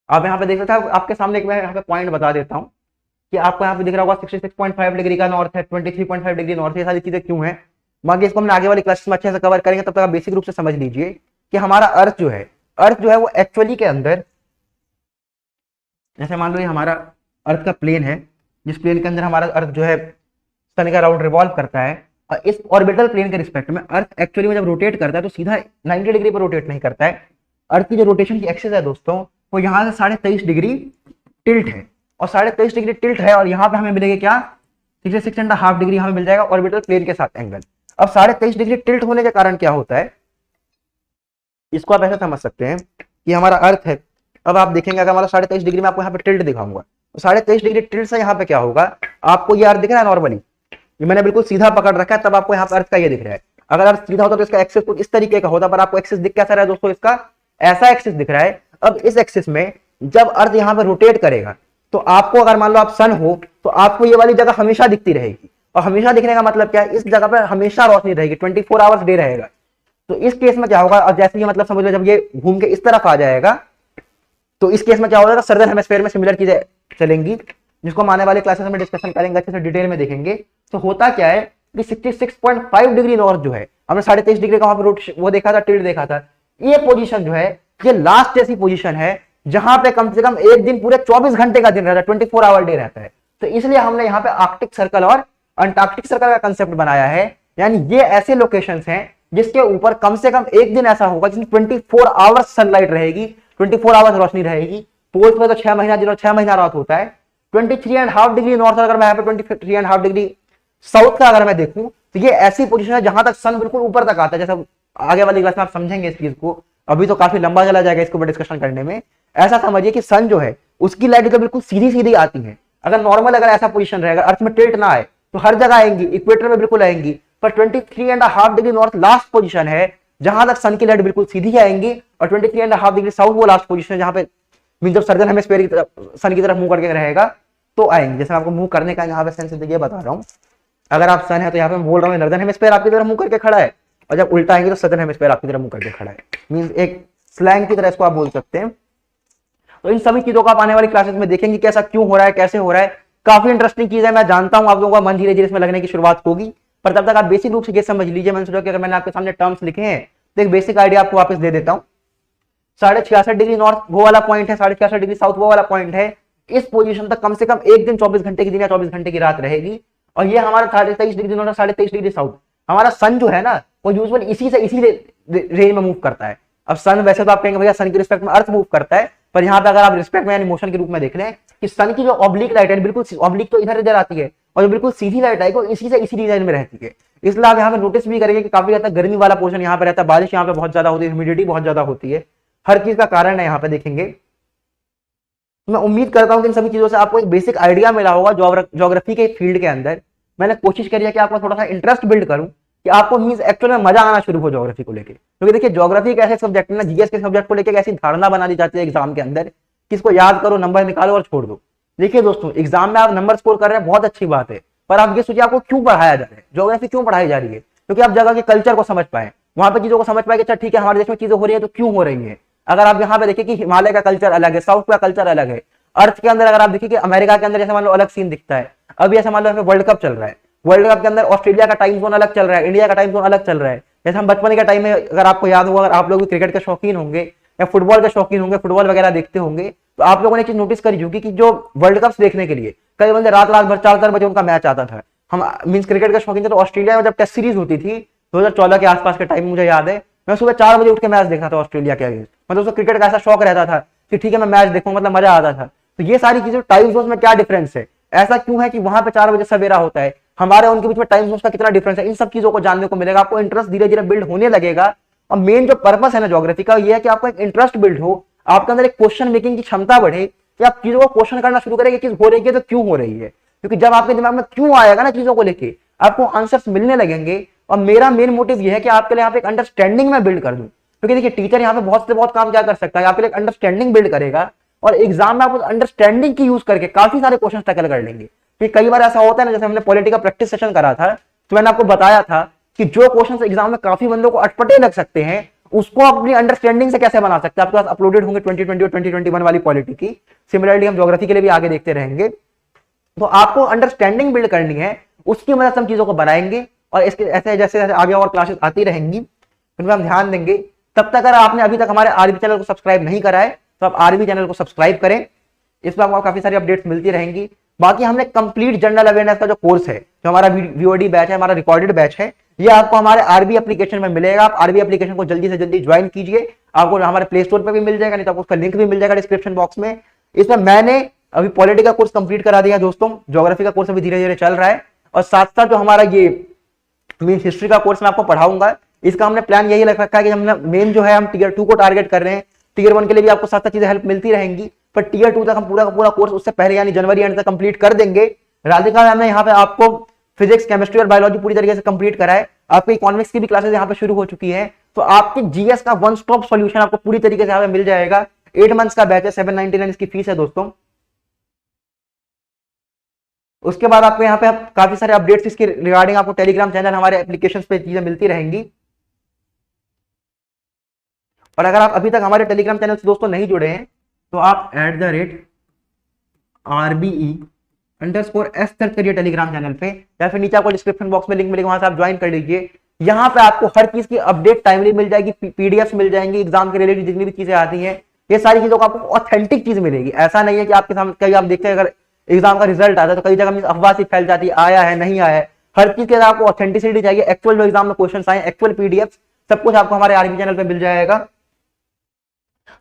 S1: आप यहाँ पे देख सकते हैं, आपके सामने एक मैं यहाँ पे पॉइंट बता देता हूँ कि आपको यहाँ पे दिख रहा होगा 66.5 डिग्री का नॉर्थ है, 23.5 डिग्री नॉर्थ है। ये सारी चीजें क्यों है, बाकी इसको हमने आगे वाली क्लासेस में अच्छे से कवर करेंगे। तब तक आप बेसिक रूप से समझ लीजिए कि हमारा अर्थ जो है वो एक्चुअली के अंदर, जैसे मान लो ये हमारा अर्थ का प्लेन है, जिस प्लेन के अंदर हमारा अर्थ जो है सन के अराउंड रिवॉल्व करता है, और इस ऑर्बिटल प्लेन के रिस्पेक्ट में अर्थ एक्चुअली में जब रोटेट करता है तो सीधा 90 डिग्री पर रोटेट नहीं करता है। अर्थ की जो रोटेशन की एक्सिस है दोस्तों, वो यहाँ से 23.5 डिग्री टिल्ट है, और 23.5 डिग्री टिल्ट है, और यहाँ पे हमें मिलेगा क्या? 66.5 डिग्री हमें मिल जाएगा ऑर्बिटल प्लेन के साथ एंगल। अब 23.5 डिग्री टिल्ट होने के कारण क्या होता है इसको आप ऐसा समझ सकते हैं कि हमारा अर्थ है, अब आप देखेंगे अगर हमारा 23.5 डिग्री में आपको यहाँ पे टिल्ट दिखाऊंगा, तो 23.5 डिग्री टिल्ट से यहाँ पे क्या होगा, आपको ये अर्थ दिख रहा है नॉर्मली, ये मैंने बिल्कुल सीधा पकड़ रखा है, तब आपको यहाँ पे अर्थ का ये दिख रहा है। अगर अर्थ सीधा होता तो इसका एक्सिस कुछ इस तरीके का होता, पर आपको एक्सिस दिख कैसा रहा है दोस्तों, इसका ऐसा एक्सिस दिख रहा है। अब इस एक्सिस में जब अर्थ यहाँ पे रोटेट करेगा, तो आपको अगर मान लो आप सन हो, तो आपको ये वाली जगह हमेशा दिखती रहेगी, और हमेशा दिखने का मतलब क्या है, इस जगह पर हमेशा रोशनी रहेगी, 24 आवर्स डे रहेगा। तो इस केस में क्या होगा, और जैसे ये मतलब समझ लो जब ये घूम के इस तरफ आ जाएगा, तो इस केस में क्या होगा, सर्दन हेमिस्फीयर में सिमिलर चीजें चलेंगी, जिसको हम आने वाले क्लासेस में डिस्कशन करेंगे, अच्छे से डिटेल में देखेंगे। तो होता क्या है कि 66.5 डिग्री नॉर्थ जो है, हमने 23.5 डिग्री का वहां पर वो देखा था, टिल्ट देखा था, ये पोजीशन जो है ये लास्ट ऐसी पोजीशन है जहां पे कम से कम एक दिन पूरे 24 घंटे का दिन रहता है, 24 आवर डे रहता है। तो इसलिए हमने यहाँ पे आर्कटिक सर्कल और अंटार्कटिक सर्कल का कंसेप्ट बनाया है, यानी ये ऐसे लोकेशंस हैं जिसके ऊपर कम से कम एक दिन ऐसा होगा जिसमें 24 आवर्स सनलाइट रहेगी, 24 आवर्स रोशनी रहेगी। पोल्स में तो 6 महीना दिन और 6 महीना रात होता है। 23.5 डिग्री नॉर्थ, अगर मैं यहाँ पे 23.5 डिग्री साउथ का अगर मैं देखूं, तो ये ऐसी पोजीशन है जहां तक सन बिल्कुल ऊपर तक आता है। जैसा आगे वाली क्लास में आप समझेंगे इस चीज को, अभी तो काफी लंबा चला जाएगा इसको डिस्कशन करने में। ऐसा समझिए कि सन जो है उसकी लाइट तो बिल्कुल सीधी सीधी आती है। अगर नॉर्मल अगर ऐसा पोजीशन रहेगा, अर्थ में टिल्ट ना आए, तो हर जगह आएंगी, इक्वेटर में बिल्कुल आएंगी, पर 23.5 डिग्री नॉर्थ लास्ट पोजीशन है जहां तक सन की लाइट बिल्कुल सीधी आएंगी, और 23.5 डिग्री साउथ वो लास्ट पोजीशन है जहां पे मीन जब सर्दन हेमिस्फीयर की तरफ सन की तरफ मुंह करके रहेगा तो आएंगे। जैसे आपको मुंह करने का यहाँ पे सेंस ये बता रहा हूँ, अगर आप सन है तो यहाँ पे मैं बोल रहा हूँ नॉर्दर्न हेमिस्फीयर आपकी तरफ मुंह करके खड़ा है, और जब उल्टा आएंगे तो सदर्न हेमिस्फीयर आपकी तरफ मुंह करके खड़ा है। मींस एक स्लैंग की तरह इसको आप बोल सकते हैं। तो इन सभी चीजों को आप आने वाली क्लासेस में देखेंगे कि ऐसा क्यों हो रहा है, कैसे हो रहा है। काफी इंटरेस्टिंग चीज है, मैं जानता हूं आप लोगों का मन धीरे धीरे इसमें लगने की शुरुआत होगी, पर तब तक आप बेसिक रूप से ये समझ लीजिए। मैंने सोचा कि अगर मैंने आपके सामने टर्म्स लिखे हैं तो एक बेसिक आइडिया आपको वापस दे देता हूँ। 66.5 डिग्री नॉर्थ वो वाला पॉइंट है, 66.5 डिग्री साउथ वो वाला पॉइंट है। इस पोजीशन तक कम से कम एक दिन 24 घंटे की दिन या 24 घंटे की रात रहेगी, और ये हमारा 23.5 डिग्री नॉर्थ, 23.5 डिग्री साउथ। हमारा सन जो है ना वो यूजुअल इसी रेंज में मूव करता है। अब सन वैसे तो आप कहेंगे भैया सन की रिस्पेक्ट में अर्थ मूव करता है, पर यहाँ पे अगर आप रिस्पेक्ट में यानी मोशन के रूप में देख लें कि सन की जो ऑब्लिक लाइट है, बिल्कुल ऑब्लिक तो इधर इधर आती है, और जो बिल्कुल सीधी लाइट आएगी इसी से इसी डिजाइन में रहती है। इसलिए आप यहाँ पे नोटिस भी करेंगे कि काफी ज्यादा गर्मी वाला पोर्शन यहाँ पे रहता है, बारिश यहाँ पे बहुत ज्यादा होती है, ह्यूमिडिटी बहुत ज्यादा होती है। हर चीज का कारण है यहाँ पे देखेंगे। मैं उम्मीद करता हूँ कि इन सभी चीजों से आपको एक बेसिक आइडिया मिला होगा ज्योग्राफी के फील्ड के अंदर। मैंने कोशिश करी है कि आपको थोड़ा सा इंटरेस्ट बिल्ड करूं, कि आपको मींस एक्चुअल में मजा आना शुरू हो ज्योग्राफी को लेके। क्योंकि देखिए ज्योग्राफी एक ऐसे सब्जेक्ट है ना, जीएस के सब्जेक्ट को लेकर ऐसी धारणा बना दी जाती है एग्जाम के अंदर कि इसको याद करो, नंबर निकालो और छोड़ दो। देखिए दोस्तों, एग्जाम में आप नंबर स्कोर कर रहे हैं बहुत अच्छी बात है, पर आप ये सोचिए आपको क्यों पढ़ाया जा रहा है, ज्योग्राफी क्यों पढ़ाई जा रही है? क्योंकि आप जगह के कल्चर को समझ पाए, वहां पर चीजों को समझ पाए कि अच्छा ठीक है हमारे देश में चीजें हो रही है तो क्यों हो रही है। अगर आप यहाँ पे देखिए कि हिमालय का कल्चर अलग है, साउथ का कल्चर अलग है। अर्थ के अंदर अगर आप देखिए कि अमेरिका के अंदर जैसे मान लो अलग सीन दिखता है, अभी ऐसा मान लो वर्ल्ड कप चल रहा है, वर्ल्ड कप के अंदर ऑस्ट्रेलिया का टाइम जोन अलग चल रहा है, इंडिया का टाइम जोन अलग चल रहा है। जैसे हम बचपन के टाइम में अगर आपको याद होगा, अगर आप लोग भी क्रिकेट के शौकीन होंगे या फुटबॉल के शौकीन होंगे, फुटबॉल वगैरह देखते होंगे, तो आप लोगों ने एक चीज नोटिस करी होगी कि जो वर्ल्ड कप देखने के लिए कई बंदे रात रात भर 4-4 बजे उनका मैच आता था। हम मींस क्रिकेट के शौकीन थे, तो ऑस्ट्रेलिया में जब टेस्ट सीरीज होती थी 2014 के आसपास के टाइम, मुझे याद है मैं सुबह 4 बजे उठ के मैच देखा था ऑस्ट्रेलिया के अगेंस्ट। मतलब उसको क्रिकेट का ऐसा शौक रहता था कि ठीक है मैं मैच देखूं, मतलब मजा आता था। तो ये सारी चीजें टाइम जोन में क्या डिफरेंस है, ऐसा क्यों है कि वहां पे 4 बजे सवेरा होता है, हमारे उनके बीच में टाइम जोन का कितना डिफरेंस है, इन सब चीजों को जानने को मिलेगा। आपको इंटरेस्ट धीरे धीरे बिल्ड होने लगेगा। और मेन जो पर्पस है ना ज्योग्राफी का, ये है कि आपको एक इंटरेस्ट बिल्ड हो, आपके अंदर एक क्वेश्चन मेकिंग की क्षमता बढ़े, कि आप चीजों को क्वेश्चन करना शुरू करें कि चीज हो रही है तो क्यों हो रही है। क्योंकि जब आपके दिमाग में क्यों आएगा ना चीजों को लेके, आपको आंसर्स मिलने लगेंगे। और मेरा मेन मोटिव ये है कि आपके लिए यहाँ पे एक अंडरस्टैंडिंग में बिल्ड कर दूं। क्योंकि देखिए टीचर यहाँ पे बहुत से बहुत काम क्या कर सकता है, आपके लिए अंडरस्टैंडिंग बिल्ड करेगा, और एग्जाम में आप उस अंडरस्टैंडिंग की यूज करके काफी सारे क्वेश्चन टैकल कर लेंगे। क्योंकि कई बार ऐसा होता है ना, जैसे हमने पॉलिटी का प्रैक्टिस सेशन करा था, तो मैंने आपको बताया था कि जो क्वेश्चन एग्जाम में काफी बंदों को अटपटे लग सकते हैं, उसको अपनी अंडरस्टैंडिंग से कैसे बना सकते हैं। आपके पास अपलोडेड होंगे 2020 और 2021 वाली पॉलिटी की। सिमिलरली हम ज्योग्राफी के लिए भी आगे देखते रहेंगे। तो आपको अंडरस्टैंडिंग बिल्ड करनी है, उसकी मदद से हम चीजों को बनाएंगे, और इसके ऐसे जैसे आगे और क्लासेस आती रहेंगी उनमें हम ध्यान देंगे। तब तक अगर आपने अभी तक हमारे आरबी चैनल को सब्सक्राइब नहीं करा है तो आप आरबी चैनल को सब्सक्राइब करें, इसमें आपको काफी सारी अपडेट्स मिलती रहेंगी। बाकी हमने कंप्लीट जनरल अवेयरनेस का जो कोर्स है, जो हमारा वीओडी बैच है, हमारा रिकॉर्डेड बैच है, ये आपको हमारे आरबी एप्लीकेशन में मिलेगा। आप आरबी एप्लीकेशन को जल्दी से जल्दी ज्वाइन कीजिए, आपको हमारे प्ले स्टोर पर भी मिल जाएगा, नहीं तो आपको उसका लिंक भी मिल जाएगा डिस्क्रिप्शन बॉक्स में। इसमें मैंने अभी पॉलिटी का कोर्स कंप्लीट करा दिया दोस्तों, ज्योग्राफी का कोर्स अभी धीरे धीरे चल रहा है, और साथ साथ जो हमारा ये मीन हिस्ट्री का कोर्स मैं आपको पढ़ाऊंगा, इसका हमने प्लान यही रख रखा है कि हमने मेन जो है हम टीयर 2 को टारगेट कर रहे हैं। टीयर 1 के लिए भी आपको साथ साथ चीजें हेल्प मिलती रहेंगी, पर टीयर 2 तक हम पूरा का पूरा कोर्स उससे पहले यानी जनवरी एंड तक कंप्लीट कर देंगे। राधिका मैम ने यहाँ पे आपको फिजिक्स, केमिस्ट्री और बायोलॉजी पूरी तरीके से कंप्लीट करा है। आपकी इकोनॉमिक्स की भी क्लासेस यहाँ पे शुरू हो चुकी है, तो आपकी जीएस का वन स्टॉप सॉल्यूशन आपको पूरी तरीके से यहाँ पे मिल जाएगा। 8 मंथ्स का बैच है, 799 इसकी फीस है दोस्तों। उसके बाद आपको यहाँ पे काफी सारे अपडेट्स इसके रिगार्डिंग आपको टेलीग्राम चैनल, हमारे एप्लीकेशन पे चीजें मिलती रहेंगी। और अगर आप अभी तक हमारे टेलीग्राम चैनल से दोस्तों नहीं जुड़े हैं तो आप @RBE_S सर्च करिए टेलीग्राम चैनल पे, या फिर नीचे आपको डिस्क्रिप्शन बॉक्स में लिंक मिलेगा, वहां से आप ज्वाइन कर लीजिए। यहाँ पे आपको हर चीज की अपडेट टाइमली मिल जाएगी, पीडीएफ मिल जाएंगी, एग्जाम के रिलेटेड जितनी भी चीजें आती हैं, ये सारी चीजों को आपको ऑथेंटिक चीज मिलेगी। ऐसा नहीं है कि आपके सामने कहीं आप देखते हैं अगर एग्जाम का रिजल्ट आता है तो कई जगह अफवाह सी फैल जाती है, आया है नहीं आया है। हर चीज के अंदर आपको ऑथेंटिसिटी चाहिए, एक्चुअल जो एग्जाम में क्वेश्चन आए, एक्चुअल पीडीएफ, सब कुछ आपको हमारे आरबी चैनल पे मिल जाएगा।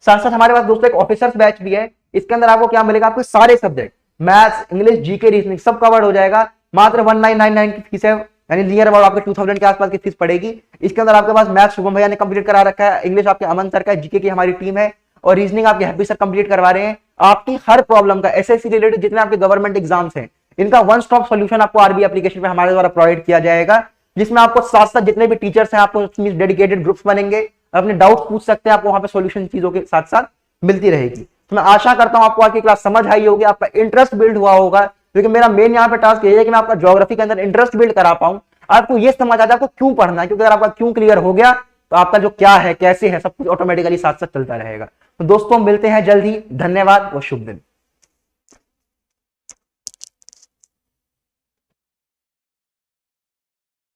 S1: साथ साथ हमारे पास दोस्तों एक ऑफिसर्स बैच भी है। इसके अंदर आपको क्या मिलेगा, आपके सारे subject maths, English, GK, reasoning सब कवर्ड हो जाएगा। मात्र 1999 की फीस है, यानी नियर अबाउट आपके 2000 के आसपास की फीस पड़ेगी। इसके अंदर आपके पास मैथ्स शुभम भैया ने कंप्लीट करा रखा है, इंग्लिश आपके अमन सर का, जीके की हमारी टीम है, और रीजनिंग आपके हैप्पी सर कंप्लीट करवा रहे हैं। आपकी हर प्रॉब्लम का एसएससी रिलेटेड जितने आपके गवर्नमेंट एग्जाम्स हैं, इनका वन स्टॉप सॉल्यूशन आपको आरबी एप्लीकेशन पे हमारे द्वारा प्रोवाइड किया जाएगा, जिसमें आपको साथ साथ जितने भी टीचर्स हैं आपको डेडिकेटेड ग्रुप्स बनेंगे, अपने डाउट पूछ सकते हैं, आपको वहां पे सॉल्यूशन चीजों के साथ साथ मिलती रहेगी। तो मैं आशा करता हूं आपको आज की क्लास समझ आई होगी, आपका इंटरेस्ट बिल्ड हुआ होगा, क्योंकि मेरा मेन यहाँ पे टास्क ये है कि मैं आपका ज्योग्राफी के अंदर इंटरेस्ट बिल्ड करा पाऊं, आपको ये समझ आ जाए आपको क्यों पढ़ना है। क्योंकि अगर आपका क्यों क्लियर हो गया तो आपका जो क्या है, कैसे है, सब कुछ ऑटोमेटिकली साथ साथ चलता रहेगा। तो दोस्तों मिलते हैं जल्द ही, धन्यवाद और शुभ दिन।